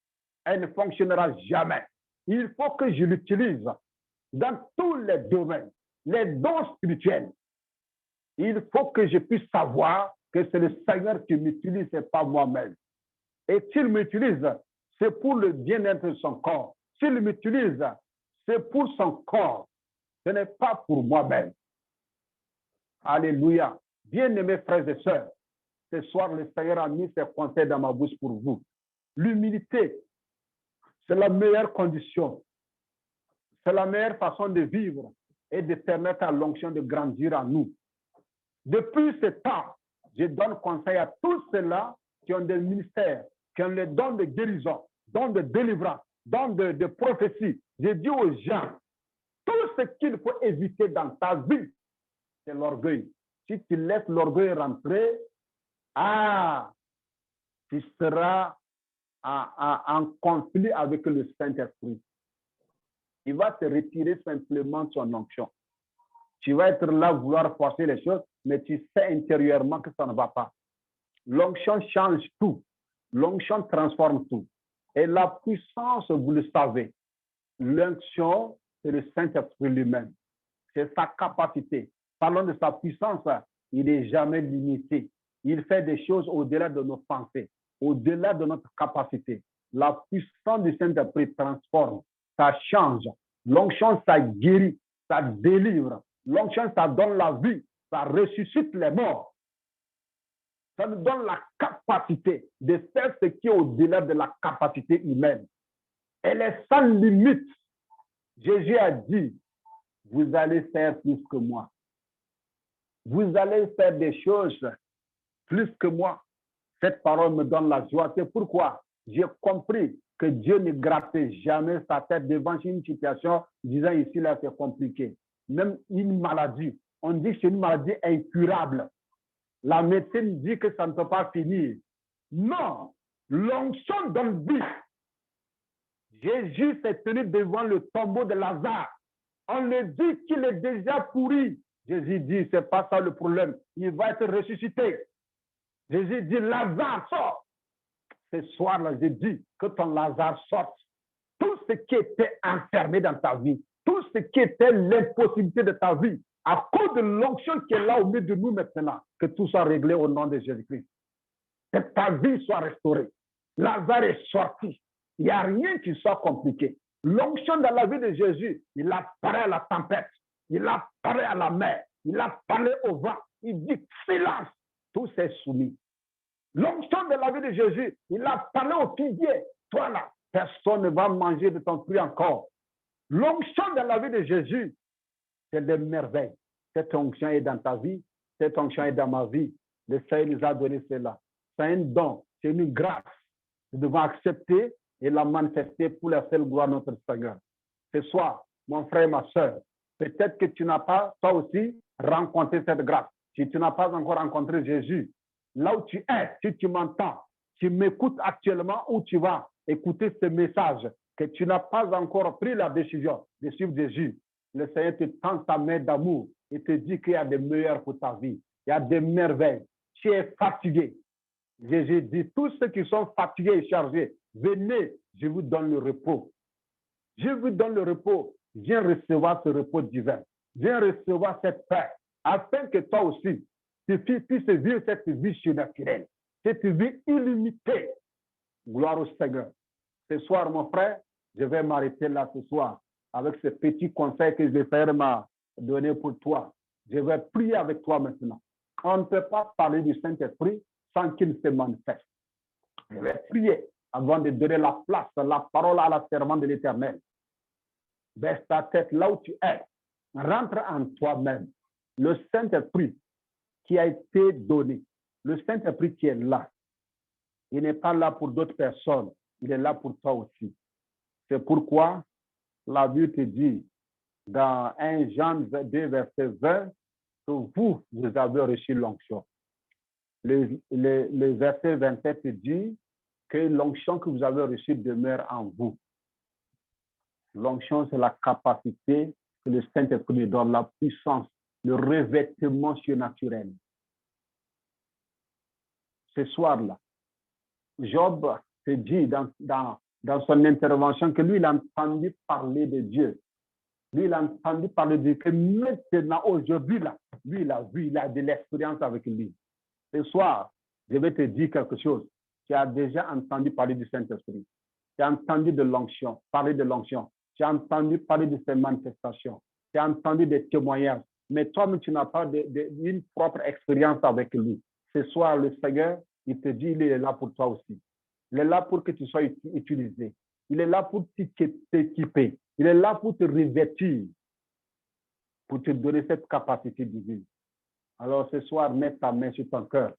Elle ne fonctionnera jamais. Il faut que je l'utilise dans tous les domaines, les dons spirituels. Il faut que je puisse savoir que c'est le Seigneur qui m'utilise et pas moi-même. Et s'il m'utilise, c'est pour le bien-être de son corps. S'il m'utilise, c'est pour son corps. Ce n'est pas pour moi-même. Alléluia. Bien-aimés frères et sœurs, ce soir, le Seigneur a mis ses conseils dans ma bouche pour vous. L'humilité, c'est la meilleure condition. C'est la meilleure façon de vivre et de permettre à l'onction de grandir en nous. Depuis ce temps, je donne conseil à tous ceux-là qui ont des ministères, qui ont les dons de guérison, dons de délivrance, dons de prophétie. J'ai dit aux gens, tout ce qu'il faut éviter dans ta vie, c'est l'orgueil. Si tu laisses l'orgueil rentrer, tu seras en conflit avec le Saint-Esprit. Il va te retirer simplement son onction. Tu vas être là, vouloir forcer les choses, mais tu sais intérieurement que ça ne va pas. L'onction change tout. L'onction transforme tout. Et la puissance, vous le savez, l'onction, c'est le Saint-Esprit lui-même. C'est sa capacité. Parlons de sa puissance, il n'est jamais limité. Il fait des choses au-delà de nos pensées, au-delà de notre capacité. La puissance du Saint-Esprit transforme, ça change. L'onction, ça guérit, ça délivre. L'onction, ça donne la vie, ça ressuscite les morts. Ça nous donne la capacité de faire ce qui est au-delà de la capacité humaine. Elle est sans limite. Jésus a dit, vous allez faire plus que moi. Vous allez faire des choses plus que moi. Cette parole me donne la joie. C'est pourquoi j'ai compris que Dieu ne grattait jamais sa tête devant une situation disant ici, là, c'est compliqué. Même une maladie. On dit que c'est une maladie incurable. La médecine dit que ça ne peut pas finir. Non, l'onction donne vie. Jésus s'est tenu devant le tombeau de Lazare. On le dit qu'il est déjà pourri. Jésus dit, c'est pas ça le problème. Il va être ressuscité. Jésus dit, Lazare, sort. Ce soir-là, j'ai dit que ton Lazare sorte. Tout ce qui était enfermé dans ta vie, tout ce qui était l'impossibilité de ta vie, à cause de l'onction qui est là au milieu de nous maintenant, que tout soit réglé au nom de Jésus-Christ. Que ta vie soit restaurée. Lazare est sorti. Il n'y a rien qui soit compliqué. L'onction dans la vie de Jésus, il a parlé à la tempête, il a parlé à la mer, il a parlé au vent. Il dit silence, tout s'est soumis. L'onction de la vie de Jésus, il a parlé au figuier. Toi là, personne ne va manger de ton fruit encore. L'onction de la vie de Jésus, c'est des merveilles. Cette onction est dans ta vie, cette onction est dans ma vie. Le Seigneur nous a donné cela. C'est un don, c'est une grâce. Nous devons accepter et la manifester pour la seule gloire de notre Seigneur. Ce soir, mon frère et ma soeur, peut-être que tu n'as pas, toi aussi, rencontré cette grâce. Si tu n'as pas encore rencontré Jésus, là où tu es, si tu m'entends, tu m'écoutes actuellement ou tu vas écouter ce message, que tu n'as pas encore pris la décision de suivre Jésus, le Seigneur te tend sa main d'amour et te dit qu'il y a des meilleurs pour ta vie. Il y a des merveilles. Tu es fatigué. Jésus dit, tous ceux qui sont fatigués et chargés, venez, je vous donne le repos. Je vous donne le repos. Viens recevoir ce repos divin. Viens recevoir cette paix, afin que toi aussi, tu puisses vivre cette vie surnaturelle, cette vie illimitée. Gloire au Seigneur. Ce soir, mon frère, je vais m'arrêter là ce soir avec ce petit conseil que je vais faire m'a donné pour toi. Je vais prier avec toi maintenant. On ne peut pas parler du Saint-Esprit sans qu'il se manifeste. Je vais prier avant de donner la place, la parole à la servante de l'Éternel. Baisse ta tête là où tu es. Rentre en toi-même. Le Saint-Esprit qui a été donné, le Saint-Esprit qui est là, il n'est pas là pour d'autres personnes, il est là pour toi aussi. C'est pourquoi la Bible te dit dans 1 Jean 2, verset 20, que vous avez reçu l'onction. Le verset 27 dit que l'onction que vous avez reçue demeure en vous. L'onction, c'est la capacité que le Saint-Esprit nous donne, la puissance, le revêtement surnaturel. Ce soir-là, Job se dit dans son intervention que lui, il a entendu parler de Dieu. Lui, il a entendu parler de Dieu, que maintenant, aujourd'hui, là, lui, il a vu, il a de l'expérience avec lui. Ce soir, je vais te dire quelque chose. Tu as déjà entendu parler du Saint-Esprit. Tu as entendu de l'onction, parler de l'onction. Tu as entendu parler de ses manifestations. Tu as entendu des témoignages. Mais toi-même, tu n'as pas une propre expérience avec lui. Ce soir, le Seigneur, il te dit, il est là pour toi aussi. Il est là pour que tu sois utilisé. Il est là pour t'équiper. Il est là pour te revêtir, pour te donner cette capacité divine. Alors ce soir, mets ta main sur ton cœur.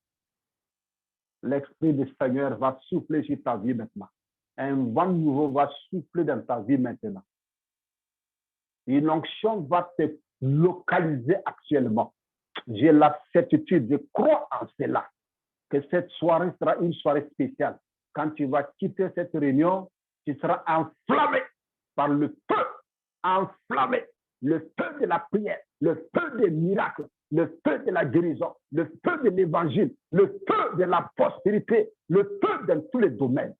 L'Esprit du Seigneur va souffler sur ta vie maintenant. Un vent nouveau va souffler dans ta vie maintenant. Une onction va te localiser actuellement. J'ai la certitude, je crois en cela, que cette soirée sera une soirée spéciale. Quand tu vas quitter cette réunion, tu seras enflammé par le feu, enflammé, le feu de la prière, le feu des miracles, le feu de la guérison, le feu de l'évangile, le feu de la prospérité, le feu dans tous les domaines.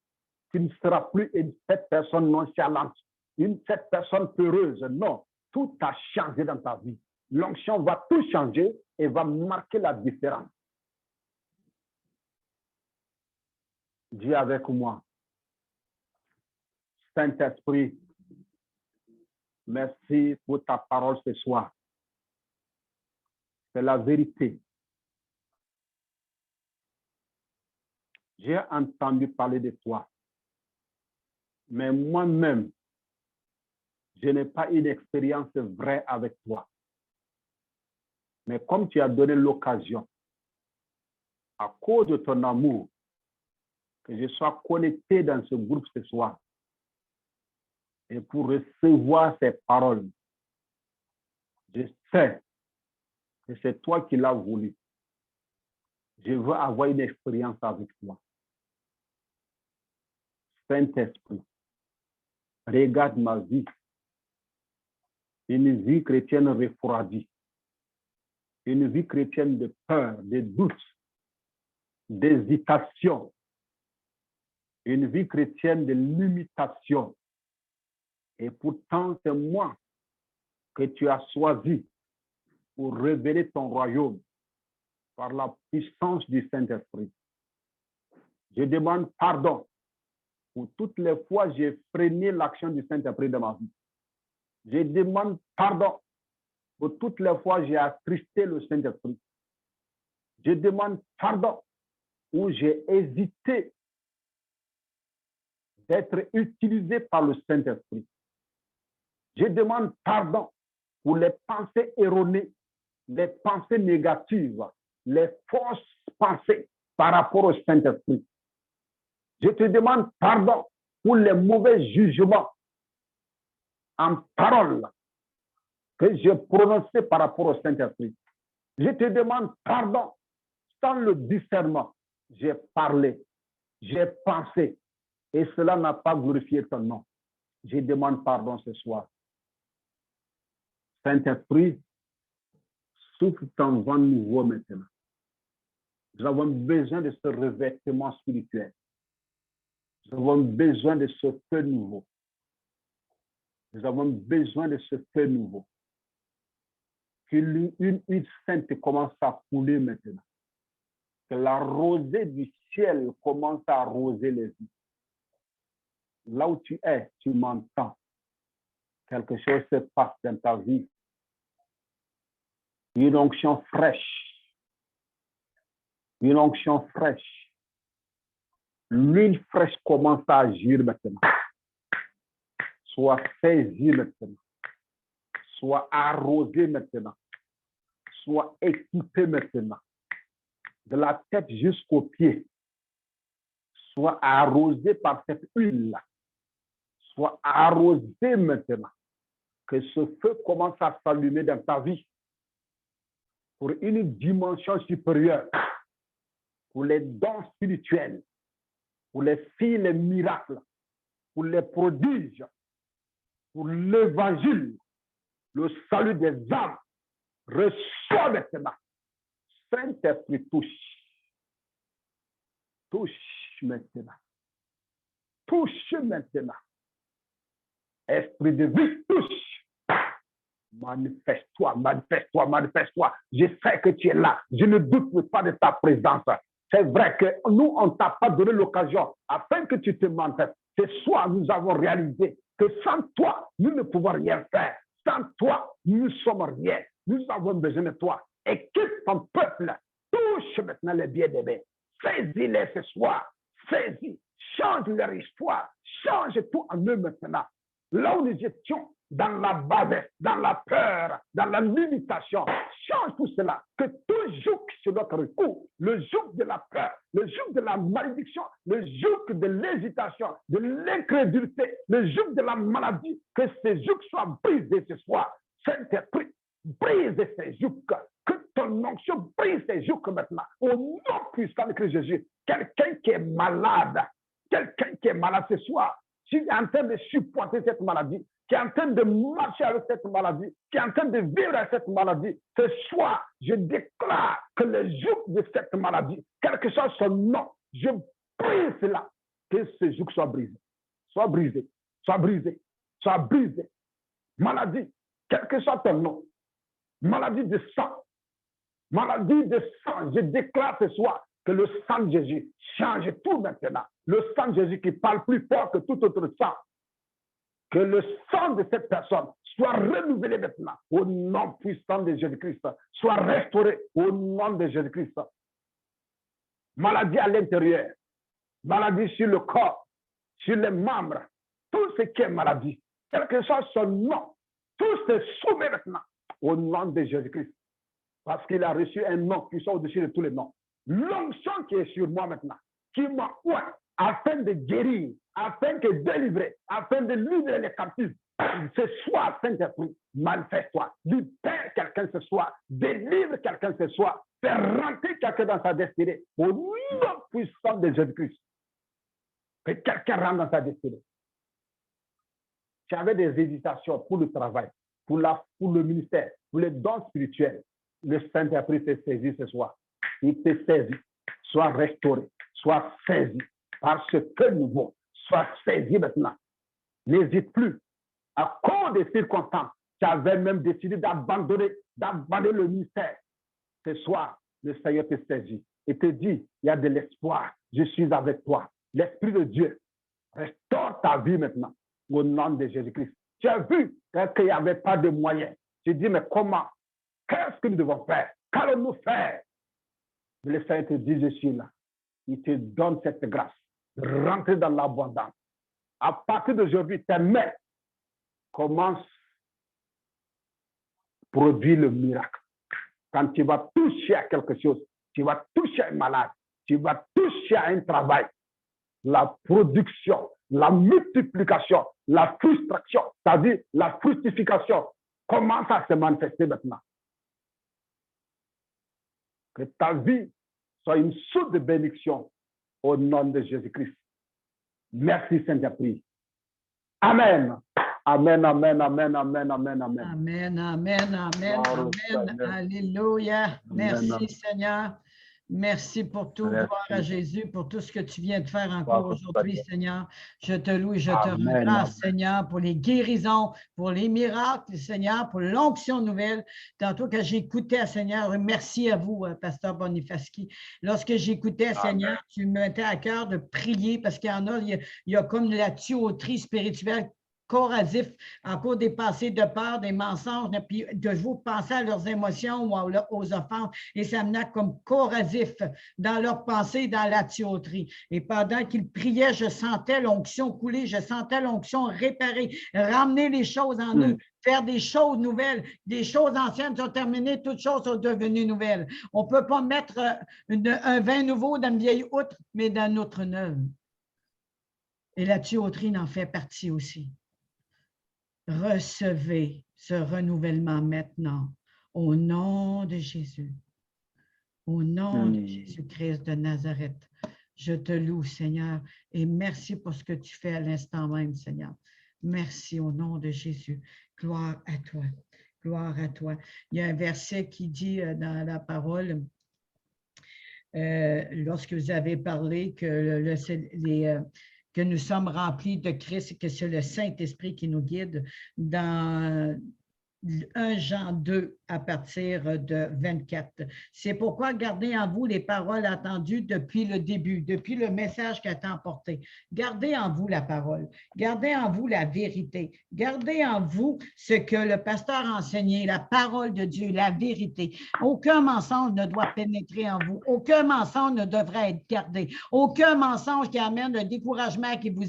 Tu ne seras plus cette personne nonchalante, cette personne peureuse. Non, tout a changé dans ta vie. L'onction va tout changer et va marquer la différence. Dis avec moi, Saint-Esprit, merci pour ta parole ce soir. C'est la vérité. J'ai entendu parler de toi, mais moi-même, je n'ai pas une expérience vraie avec toi. Mais comme tu as donné l'occasion, à cause de ton amour, que je sois connecté dans ce groupe ce soir, et pour recevoir ces paroles, je sais que c'est toi qui l'as voulu. Je veux avoir une expérience avec toi. Saint-Esprit, regarde ma vie. Une vie chrétienne refroidie. Une vie chrétienne de peur, de doute, d'hésitation. Une vie chrétienne de limitation. Et pourtant, c'est moi que tu as choisi pour révéler ton royaume par la puissance du Saint-Esprit. Je demande pardon pour toutes les fois que j'ai freiné l'action du Saint-Esprit dans ma vie. Je demande pardon pour toutes les fois que j'ai attristé le Saint-Esprit. Je demande pardon où j'ai hésité d'être utilisé par le Saint-Esprit. Je demande pardon pour les pensées erronées, les pensées négatives, les fausses pensées par rapport au Saint-Esprit. Je te demande pardon pour les mauvais jugements en parole que j'ai prononcés par rapport au Saint-Esprit. Je te demande pardon sans le discernement. J'ai parlé, j'ai pensé, et cela n'a pas glorifié ton nom. Je demande pardon ce soir. Saint-Esprit, souffle ton vent nouveau maintenant. Nous avons besoin de ce revêtement spirituel. Nous avons besoin de ce feu nouveau. Nous avons besoin de ce feu nouveau. Qu'une huile sainte commence à couler maintenant. Que la rosée du ciel commence à arroser les vies. Là où tu es, tu m'entends. Quelque chose se passe dans ta vie. Une onction fraîche. Une onction fraîche. L'huile fraîche commence à agir maintenant. Sois saisi maintenant. Sois arrosé maintenant. Sois équipé maintenant. De la tête jusqu'aux pieds. Sois arrosé par cette huile-là. Sois arrosé maintenant. Que ce feu commence à s'allumer dans ta vie. Pour une dimension supérieure. Pour les dons spirituels. Pour les signes, les miracles. Pour les prodiges. Pour l'évangile. Le salut des âmes. Reçois maintenant. Saint-Esprit, touche. Touche maintenant. Touche maintenant. Esprit de vie, touche. Manifeste-toi, manifeste-toi, manifeste-toi. Je sais que tu es là. Je ne doute pas de ta présence. C'est vrai que nous, on ne t'a pas donné l'occasion afin que tu te manifestes. Ce soir, nous avons réalisé que sans toi, nous ne pouvons rien faire. Sans toi, nous ne sommes rien. Nous avons besoin de toi. Équipe ton peuple. Touche maintenant les bien-aimés. Saisis-les ce soir. Saisis. Change leur histoire. Change tout en eux maintenant. Là où nous étions, dans la bassesse, dans la peur, dans la limitation. Change tout cela, que tout joug sur notre recours, le joug de la peur, le joug de la malédiction, le joug de l'hésitation, de l'incrédulité, le joug de la maladie, que ces jougs soient brisés ce soir. Saint-Esprit, brise ces jougs, que ton onction brise ces jougs maintenant, au nom puissant de Christ Jésus. Quelqu'un qui est malade ce soir, qui est en train de supporter cette maladie, qui est en train de marcher avec cette maladie, qui est en train de vivre avec cette maladie, ce soir, je déclare que le joug de cette maladie, quel que soit son nom, je brise cela, que ce joug soit brisé, soit brisé, soit brisé, soit brisé. Maladie, quel que soit ton nom, maladie de sang, je déclare ce soir que le sang de Jésus change tout maintenant. Le sang de Jésus qui parle plus fort que tout autre sang. Que le sang de cette personne soit renouvelé maintenant au nom puissant de Jésus-Christ, soit restauré au nom de Jésus-Christ. Maladie à l'intérieur, maladie sur le corps, sur les membres, tout ce qui est maladie, quel que soit son nom, tout se soumet maintenant au nom de Jésus-Christ. Parce qu'il a reçu un nom qui soit au-dessus de tous les noms. L'onction qui est sur moi maintenant, qui m'a oint afin de guérir, afin de délivrer, afin de libérer les captifs. Ce soir, Saint-Esprit, manifeste-toi, libère quelqu'un ce soir, délivre quelqu'un ce soir, fais rentrer quelqu'un dans sa destinée, au nom puissant de Jésus-Christ. Que quelqu'un rentre dans sa destinée. Tu avais des hésitations pour le travail, pour le ministère, pour les dons spirituels. Le Saint-Esprit s'est saisi ce soir. Il s'est saisi. Sois restauré, sois saisi par ce que nous voulons. Sois saisi maintenant. N'hésite plus. À cause des circonstances, tu avais même décidé d'abandonner le ministère. Ce soir, le Seigneur te saisit et te dit, il y a de l'espoir. Je suis avec toi. L'Esprit de Dieu restaure ta vie maintenant au nom de Jésus-Christ. Tu as vu qu'il n'y avait pas de moyens. Tu dis, mais comment? Qu'est-ce que nous devons faire? Qu'allons-nous faire? Le Seigneur te dit, je suis là. Il te donne cette grâce de rentrer dans l'abondance. À partir d'aujourd'hui, tes mains commencent à produire le miracle. Quand tu vas toucher à quelque chose, tu vas toucher à un malade, tu vas toucher à un travail, la production, la multiplication, la frustration, c'est-à-dire la fructification, commence à se manifester maintenant. Que ta vie soit une source de bénédiction au nom de Jésus-Christ. Merci Saint-Esprit. Amen. Amen, amen, amen, amen, amen, amen. Amen, amen, amen, amen. Alléluia. Merci Seigneur. Merci pour tout. Merci. Gloire à Jésus, pour tout ce que tu viens de faire encore aujourd'hui, Seigneur. Je te loue et je te Amen. remercie, Seigneur, pour les guérisons, pour les miracles, Seigneur, pour l'onction nouvelle. Tantôt que j'écoutais, Seigneur, merci à vous, Pasteur Bonifaski. Lorsque j'écoutais, Seigneur, tu me mettais à cœur de prier parce qu'il y en a, il y a comme la tuyauterie spirituelle corrosif, à cause des passés de peur, des mensonges, puis de vous penser à leurs émotions ou aux offenses, et ça menait comme corrosif dans leurs pensées, dans la tuyauterie. Et pendant qu'ils priaient, je sentais l'onction couler, je sentais l'onction réparer, ramener les choses en eux, faire des choses nouvelles, des choses anciennes sont terminées, toutes choses sont devenues nouvelles. On ne peut pas mettre un vin nouveau dans une vieille outre, mais dans une autre neuve. Et la tuyauterie en fait partie aussi. Recevez ce renouvellement maintenant au nom de Jésus. Au nom de Jésus-Christ de Nazareth. Je te loue, Seigneur, et merci pour ce que tu fais à l'instant même, Seigneur. Merci au nom de Jésus. Gloire à toi. Gloire à toi. Il y a un verset qui dit dans la parole, lorsque vous avez parlé que que nous sommes remplis de Christ et que c'est le Saint-Esprit qui nous guide dans 1 Jean 2 à partir de 24. C'est pourquoi gardez en vous les paroles attendues depuis le début, depuis le message qui a été emporté. Gardez en vous la parole, gardez en vous la vérité, gardez en vous ce que le pasteur a enseigné, la parole de Dieu, la vérité. Aucun mensonge ne doit pénétrer en vous, aucun mensonge ne devrait être gardé, aucun mensonge qui amène le découragement, qui vous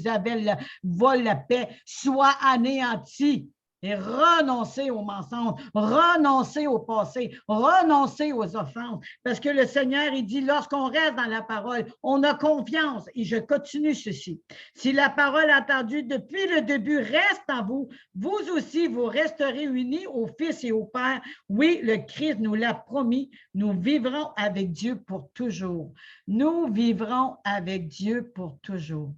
vole la paix, soit anéanti. et renoncer aux mensonges, renoncer au passé, renoncer aux offenses. Parce que le Seigneur, il dit, lorsqu'on reste dans la parole, on a confiance. Et je continue ceci. Si la parole attendue depuis le début reste en vous, vous aussi, vous resterez unis au Fils et au Père. Oui, le Christ nous l'a promis. Nous vivrons avec Dieu pour toujours. Nous vivrons avec Dieu pour toujours.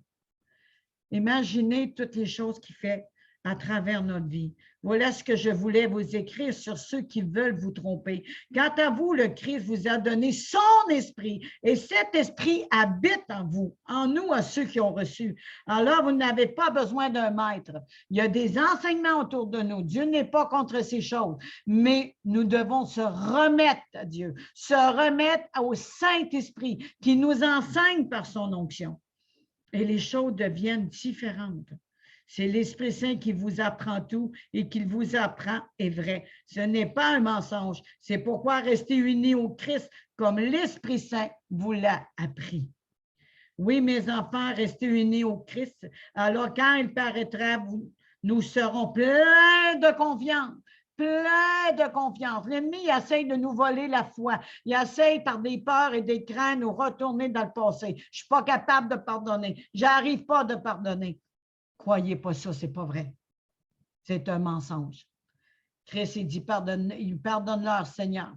Imaginez toutes les choses qu'il fait à travers notre vie. Voilà ce que je voulais vous écrire sur ceux qui veulent vous tromper. Quant à vous, le Christ vous a donné son esprit et cet esprit habite en vous, en nous, à ceux qui ont reçu. Alors, vous n'avez pas besoin d'un maître. Il y a des enseignements autour de nous. Dieu n'est pas contre ces choses, mais nous devons se remettre à Dieu, se remettre au Saint-Esprit qui nous enseigne par son onction. Et les choses deviennent différentes. C'est l'Esprit Saint qui vous apprend tout et qu'il vous apprend est vrai. Ce n'est pas un mensonge. C'est pourquoi rester unis au Christ comme l'Esprit Saint vous l'a appris. Oui, mes enfants, restez unis au Christ. Alors, quand il paraîtra, nous serons pleins de confiance. Plein de confiance. L'ennemi essaie de nous voler la foi. Il essaie par des peurs et des craintes de nous retourner dans le passé. Je ne suis pas capable de pardonner. Je n'arrive pas de pardonner. Croyez pas ça, ce n'est pas vrai. C'est un mensonge. Christ, il dit, pardonne-leur, Seigneur.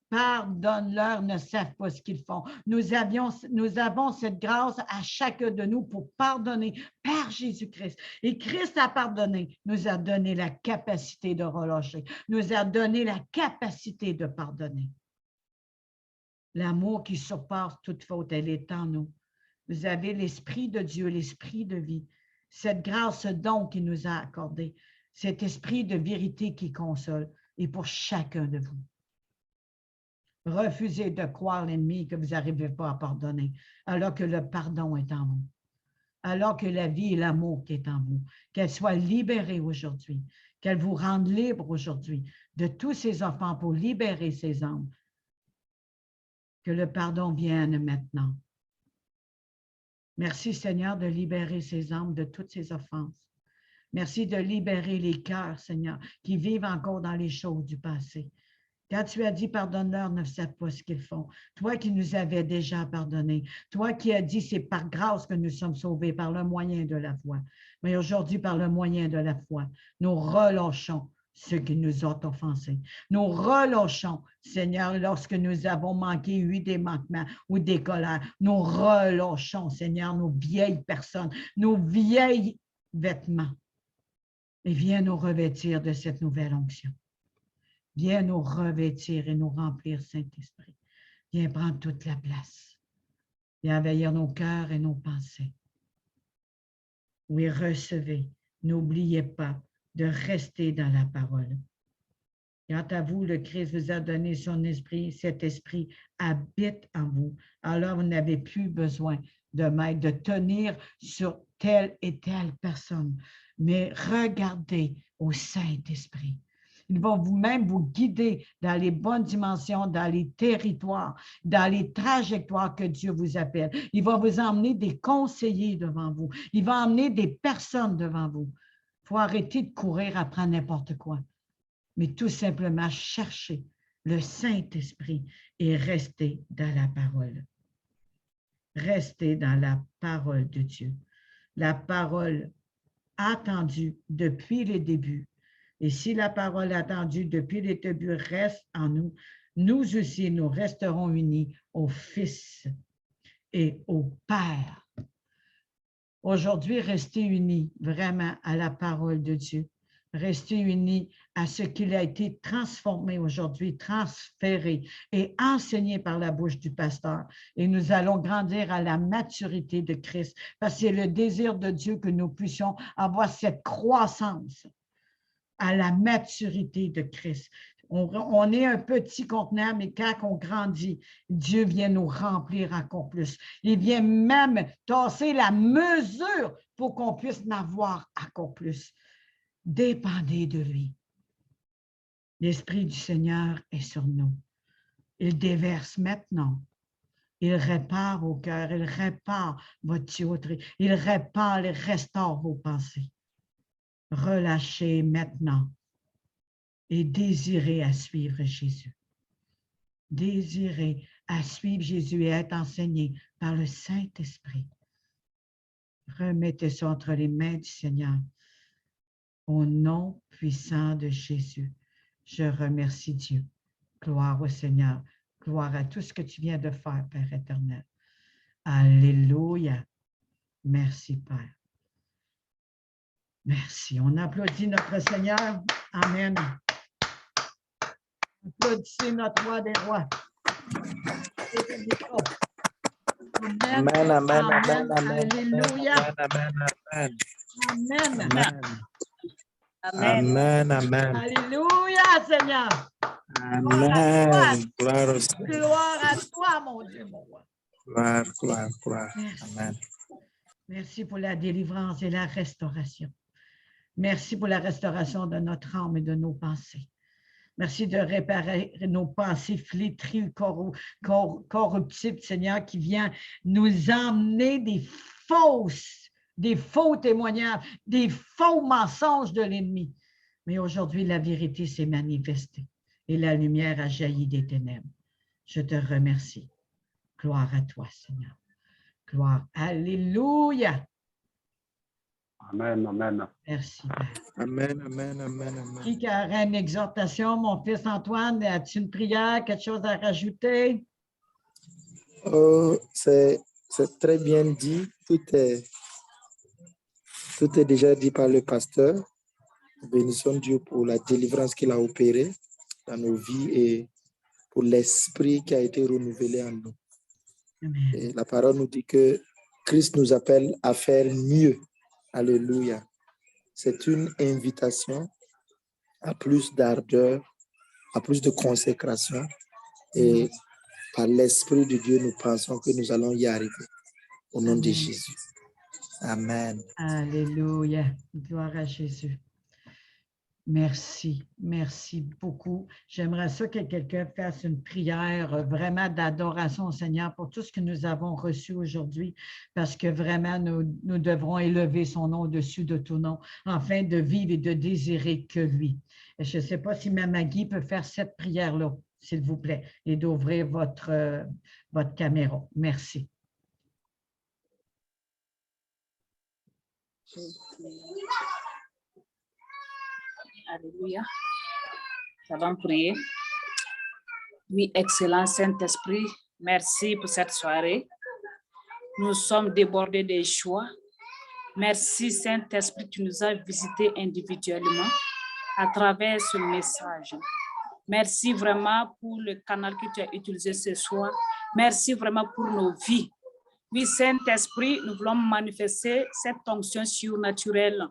Pardonne-leur, ne savent pas ce qu'ils font. Nous avons cette grâce à chacun de nous pour pardonner par Jésus-Christ. Et Christ a pardonné, nous a donné la capacité de relâcher, nous a donné la capacité de pardonner. L'amour qui surpasse toute faute, elle est en nous. Vous avez l'Esprit de Dieu, l'Esprit de vie. Cette grâce, ce don qu'il nous a accordé, cet esprit de vérité qui console, est pour chacun de vous. Refusez de croire l'ennemi que vous n'arrivez pas à pardonner, alors que le pardon est en vous, alors que la vie et l'amour qui est en vous, qu'elle soit libérée aujourd'hui, qu'elle vous rende libre aujourd'hui de tous ces offenses pour libérer ces âmes. Que le pardon vienne maintenant. Merci Seigneur de libérer ces âmes de toutes ces offenses. Merci de libérer les cœurs, Seigneur, qui vivent encore dans les choses du passé. Quand tu as dit, pardonne-leur, ne savent pas ce qu'ils font. Toi qui nous avais déjà pardonné. Toi qui as dit, c'est par grâce que nous sommes sauvés, par le moyen de la foi. Mais aujourd'hui, par le moyen de la foi, nous relâchons ceux qui nous ont offensés. Nous relâchons, Seigneur, lorsque nous avons manqué, eu des manquements ou des colères. Nous relâchons, Seigneur, nos vieilles personnes, nos vieilles vêtements. Et viens nous revêtir de cette nouvelle onction. Viens nous revêtir et nous remplir, Saint-Esprit. Viens prendre toute la place. Viens envahir nos cœurs et nos pensées. Oui, recevez. N'oubliez pas de rester dans la parole. Quant à vous, le Christ vous a donné son esprit. Cet esprit habite en vous. Alors, vous n'avez plus besoin de m'aider, de tenir sur telle et telle personne. Mais regardez au Saint-Esprit. Il va vous-même vous guider dans les bonnes dimensions, dans les territoires, dans les trajectoires que Dieu vous appelle. Il va vous emmener des conseillers devant vous. Il va emmener des personnes devant vous. Il faut arrêter de courir après n'importe quoi, mais tout simplement chercher le Saint-Esprit et rester dans la parole. Rester dans la parole de Dieu. La parole attendue depuis le début. Et si la parole attendue depuis le début reste en nous, nous aussi, nous resterons unis au Fils et au Père. Aujourd'hui, restez unis vraiment à la parole de Dieu. Restez unis à ce qu'il a été transformé aujourd'hui, transféré et enseigné par la bouche du pasteur. Et nous allons grandir à la maturité de Christ, parce que c'est le désir de Dieu que nous puissions avoir cette croissance à la maturité de Christ. On est un petit contenant, mais quand on grandit, Dieu vient nous remplir encore plus. Il vient même tasser la mesure pour qu'on puisse en avoir encore plus. Dépendez de lui. L'Esprit du Seigneur est sur nous. Il déverse maintenant. Il répare vos cœurs, il répare votre tuyauterie, il répare, il restaure vos pensées. relâcher maintenant et désirer à suivre Jésus. Désirer à suivre Jésus et être enseigné par le Saint-Esprit. Remettez ça entre les mains du Seigneur. Au nom puissant de Jésus, je remercie Dieu. Gloire au Seigneur. Gloire à tout ce que tu viens de faire, Père éternel. Alléluia. Merci, Père. Merci. On applaudit notre Seigneur. Amen. Applaudissez notre roi des rois. Amen, amen, amen, amen. Alléluia. Amen, Amen. amen, amen. Alléluia, Seigneur. Amen. Gloire au Seigneur. Gloire à toi, mon Dieu, mon roi. Gloire, gloire, gloire. Merci. Amen. Merci pour la délivrance et la restauration. Merci pour la restauration de notre âme et de nos pensées. Merci de réparer nos pensées flétries, corruptibles, Seigneur, qui vient nous emmener des faux témoignages, des faux mensonges de l'ennemi. Mais aujourd'hui, la vérité s'est manifestée et la lumière a jailli des ténèbres. Je te remercie. Gloire à toi, Seigneur. Gloire. Alléluia. Amen, amen. Merci, Père. Amen, amen, amen, amen. Qui aurait une exhortation, mon fils Antoine, as-tu une prière, quelque chose à rajouter? Oh, c'est très bien dit. Tout est déjà dit par le pasteur. Bénissons Dieu pour la délivrance qu'il a opérée dans nos vies et pour l'esprit qui a été renouvelé en nous. Amen. Et la parole nous dit que Christ nous appelle à faire mieux. Alléluia. C'est une invitation à plus d'ardeur, à plus de consécration. Et par l'Esprit de Dieu, nous pensons que nous allons y arriver. Au nom de Jésus. Amen. Alléluia. Gloire à Jésus. Merci. Merci beaucoup. J'aimerais ça que quelqu'un fasse une prière vraiment d'adoration au Seigneur pour tout ce que nous avons reçu aujourd'hui, parce que vraiment, nous devrons élever son nom au-dessus de tout nom, afin de vivre et de désirer que lui. Et je ne sais pas si Mme Maggie peut faire cette prière-là, s'il vous plaît, et d'ouvrir votre caméra. Merci. Alléluia. Nous allons prier. Oui, excellent Saint-Esprit, merci pour cette soirée. Nous sommes débordés de joie. Merci Saint-Esprit, tu nous as visités individuellement à travers ce message. Merci vraiment pour le canal que tu as utilisé ce soir. Merci vraiment pour nos vies. Oui, Saint-Esprit, nous voulons manifester cette onction surnaturelle.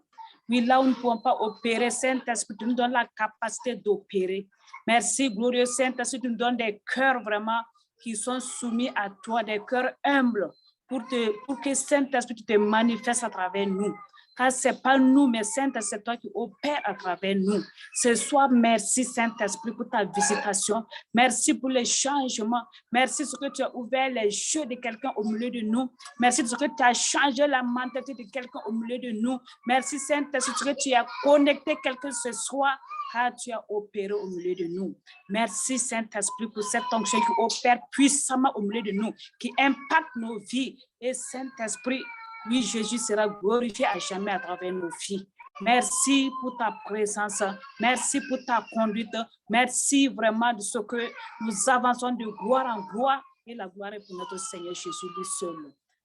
Oui, là où nous ne pouvons pas opérer, Saint-Esprit, tu nous donnes la capacité d'opérer. Merci, glorieux Saint-Esprit, tu nous donnes des cœurs vraiment qui sont soumis à toi, des cœurs humbles, pour que Saint-Esprit te manifeste à travers nous. Car ce n'est pas nous, mais Saint-Esprit, c'est toi qui opères à travers nous. Ce soir, merci Saint-Esprit pour ta visitation. Merci pour les changements. Merci parce que tu as ouvert les yeux de quelqu'un au milieu de nous. Merci parce que tu as changé la mentalité de quelqu'un au milieu de nous. Merci Saint-Esprit parce que tu as connecté quelqu'un ce soir, car tu as opéré au milieu de nous. Merci Saint-Esprit pour cette onction qui opère puissamment au milieu de nous, qui impacte nos vies. Et Saint-Esprit, oui, Jésus sera glorifié à jamais à travers nos vies. Merci pour ta présence. Merci pour ta conduite. Merci vraiment de ce que nous avançons de gloire en gloire. Et la gloire est pour notre Seigneur Jésus lui seul.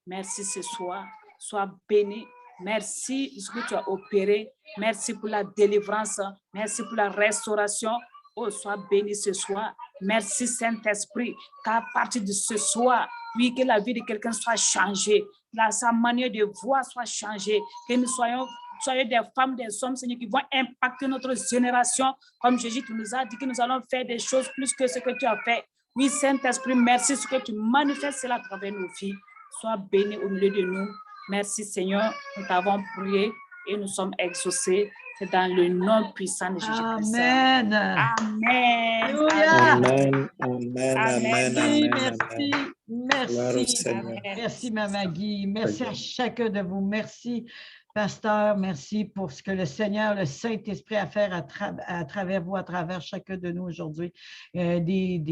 Merci ce soir. Sois béni. Merci de ce que tu as opéré. Merci pour la délivrance. Merci pour la restauration. Oh, sois béni ce soir. Merci Saint-Esprit, qu'à partir de ce soir, oui, que la vie de quelqu'un soit changée, sa manière de voir soit changée, que nous soyons des femmes, des hommes, Seigneur, qui vont impacter notre génération. Comme Jésus nous a dit que nous allons faire des choses plus que ce que tu as fait. Oui, Saint-Esprit, merci ce que tu manifestes cela à travers nos vies. Sois béni au milieu de nous. Merci Seigneur, nous t'avons prié et nous sommes exaucés. C'est dans le nom puissant de Jésus-Christ. Amen. Amen. Alléluia. Amen, amen, amen, amen, Merci, Gloire au merci. Seigneur. Merci, Mme Maggie. Merci à chacun de vous. Merci Pasteur, merci pour ce que le Seigneur, le Saint-Esprit a fait à travers vous, à travers chacun de nous aujourd'hui. Des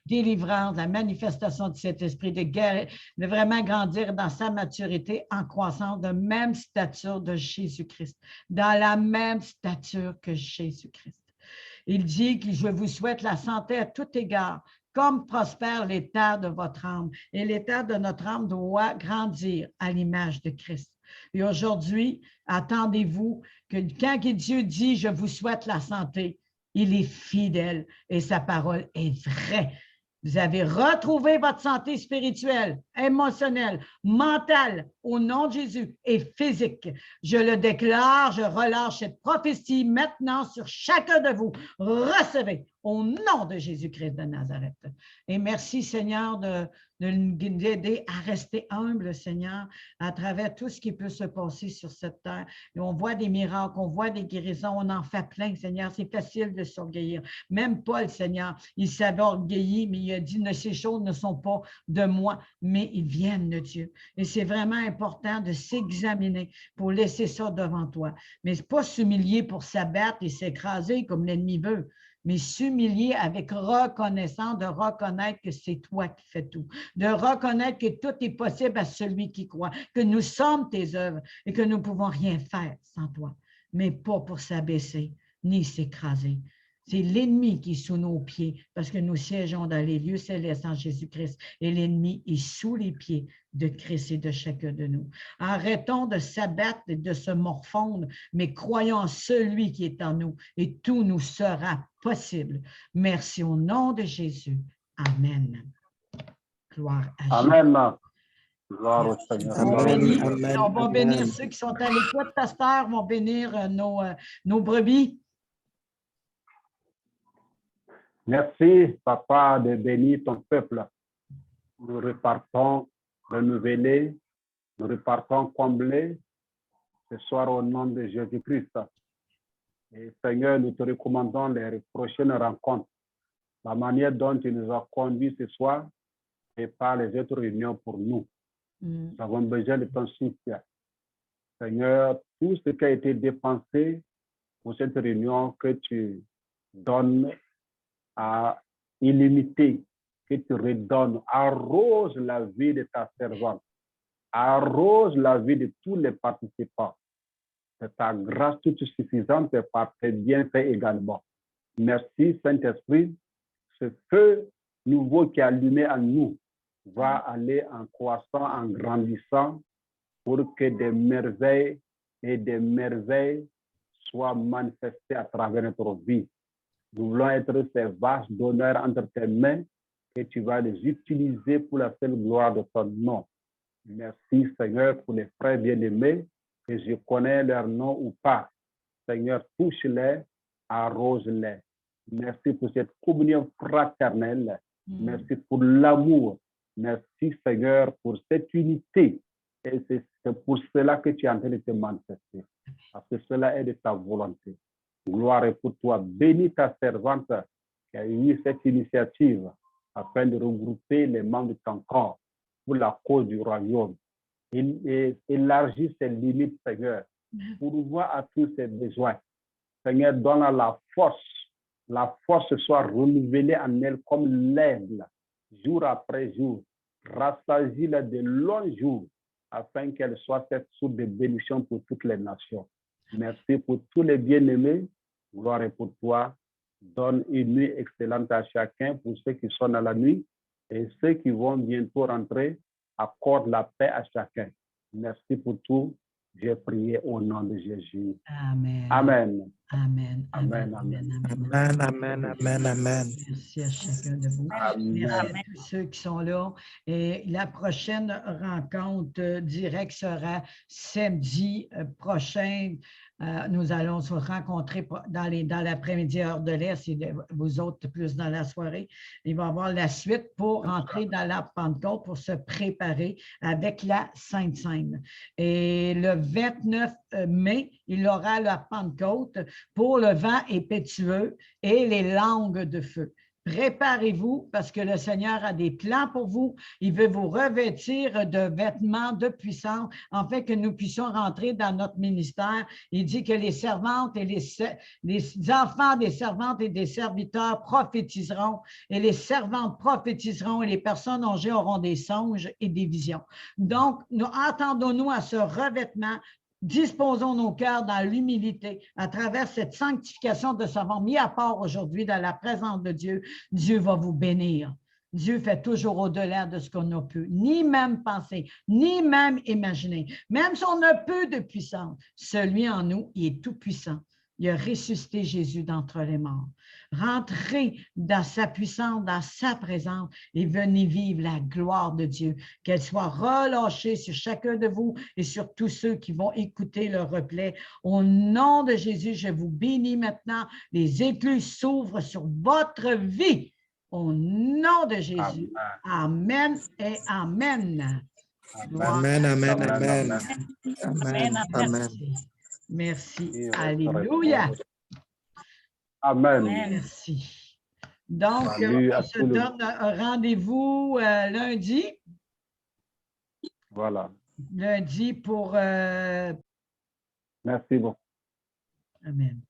délivrances, la manifestation de cet esprit, de vraiment grandir dans sa maturité en croissance de même stature de Jésus-Christ, dans la même stature que Jésus-Christ. Il dit que je vous souhaite la santé à tout égard, comme prospère l'état de votre âme. Et l'état de notre âme doit grandir à l'image de Christ. Et aujourd'hui, attendez-vous que quand Dieu dit « Je vous souhaite la santé », il est fidèle et sa parole est vraie. Vous avez retrouvé votre santé spirituelle, émotionnelle, mentale, au nom de Jésus, et physique. Je le déclare, je relâche cette prophétie maintenant sur chacun de vous. Recevez au nom de Jésus-Christ de Nazareth. Et merci, Seigneur, de nous aider à rester humble, Seigneur, à travers tout ce qui peut se passer sur cette terre. Et on voit des miracles, on voit des guérisons, on en fait plein, Seigneur. C'est facile de s'orgueillir. Même Paul, Seigneur, il s'avait orgueilli, mais il a dit « Ces choses ne sont pas de moi, mais ils viennent de Dieu. » Et c'est vraiment important de s'examiner pour laisser ça devant toi. Mais ce n'est pas s'humilier pour s'abattre et s'écraser comme l'ennemi veut, mais s'humilier avec reconnaissance, de reconnaître que c'est toi qui fais tout, de reconnaître que tout est possible à celui qui croit, que nous sommes tes œuvres et que nous ne pouvons rien faire sans toi, mais pas pour s'abaisser ni s'écraser. C'est l'ennemi qui est sous nos pieds parce que nous siégeons dans les lieux célestes en Jésus-Christ et l'ennemi est sous les pieds de Christ et de chacun de nous. Arrêtons de s'abattre et de se morfondre, mais croyons en celui qui est en nous et tout nous sera possible. Merci au nom de Jésus. Amen. Gloire à Jésus. Amen. Gloire au Seigneur. On va bénir ceux qui sont à l'écoute, pasteur, vont bénir nos brebis. Merci, Papa, de bénir ton peuple. Nous repartons renouvelés, nous repartons comblés ce soir au nom de Jésus-Christ. Et Seigneur, nous te recommandons les prochaines rencontres. La manière dont tu nous as conduits ce soir et par les autres réunions pour nous. Nous avons besoin de ton soutien. Seigneur, tout ce qui a été dépensé pour cette réunion que tu donnes à illimité, que tu redonnes, arrose la vie de ta servante, arrose la vie de tous les participants. C'est ta grâce toute suffisante par tes bienfaits également. Merci Saint-Esprit, ce feu nouveau qui est allumé en nous va aller en croissant, en grandissant pour que des merveilles et des merveilles soient manifestées à travers notre vie. Nous voulons être ces vases d'honneur entre tes mains et tu vas les utiliser pour la seule gloire de ton nom. Merci Seigneur pour les frères bien-aimés, que je connais leur nom ou pas. Seigneur, touche-les, arrose-les. Merci pour cette communion fraternelle. Merci pour l'amour. Merci Seigneur pour cette unité. Et c'est pour cela que tu es en train de te manifester. Parce que cela est de ta volonté. Gloire est pour toi. Bénis ta servante qui a eu cette initiative afin de regrouper les membres de ton corps pour la cause du royaume. Élargis ses limites, Seigneur, pour voir à tous ses besoins. Seigneur, donne la force soit renouvelée en elle comme l'aigle, jour après jour. Rassasie-la de longs jours afin qu'elle soit cette source de bénédiction pour toutes les nations. Merci pour tous les bien-aimés. Gloire est pour toi. Donne une nuit excellente à chacun pour ceux qui sont dans la nuit et ceux qui vont bientôt rentrer. Accorde la paix à chacun. Merci pour tout. J'ai prié au nom de Jésus. Amen. Amen. Amen. Amen. Amen, amen, amen, amen. Merci à chacun de vous. Merci à tous ceux qui sont là. Et la prochaine rencontre directe sera samedi prochain. Nous allons se rencontrer dans l'après-midi heure de l'Est et vous autres plus dans la soirée. Il va y avoir la suite pour entrer dans la Pentecôte pour se préparer avec la Sainte Seine. Et le 29 mai, il aura la Pentecôte pour le vent impétueux et les langues de feu. Préparez-vous parce que le Seigneur a des plans pour vous. Il veut vous revêtir de vêtements de puissance afin que nous puissions rentrer dans notre ministère. Il dit que les servantes et les enfants des servantes et des serviteurs prophétiseront et les servantes prophétiseront et les personnes âgées auront des songes et des visions. Donc, nous attendons-nous à ce revêtement. Disposons nos cœurs dans l'humilité à travers cette sanctification de savoir mis à part aujourd'hui dans la présence de Dieu. Dieu va vous bénir. Dieu fait toujours au-delà de ce qu'on ne peut ni même penser, ni même imaginer. Même si on a peu de puissance, celui en nous, il est tout puissant. Il a ressuscité Jésus d'entre les morts. Rentrez dans sa puissance, dans sa présence et venez vivre la gloire de Dieu. Qu'elle soit relâchée sur chacun de vous et sur tous ceux qui vont écouter le replay. Au nom de Jésus, je vous bénis maintenant. Les écluses s'ouvrent sur votre vie. Au nom de Jésus. Amen et amen. Amen, amen, amen. Amen, amen. Merci. Alléluia. Amen. Merci. Donc, Salut à on se tout le donne un rendez-vous lundi. Voilà. Lundi pour... Merci beaucoup. Amen.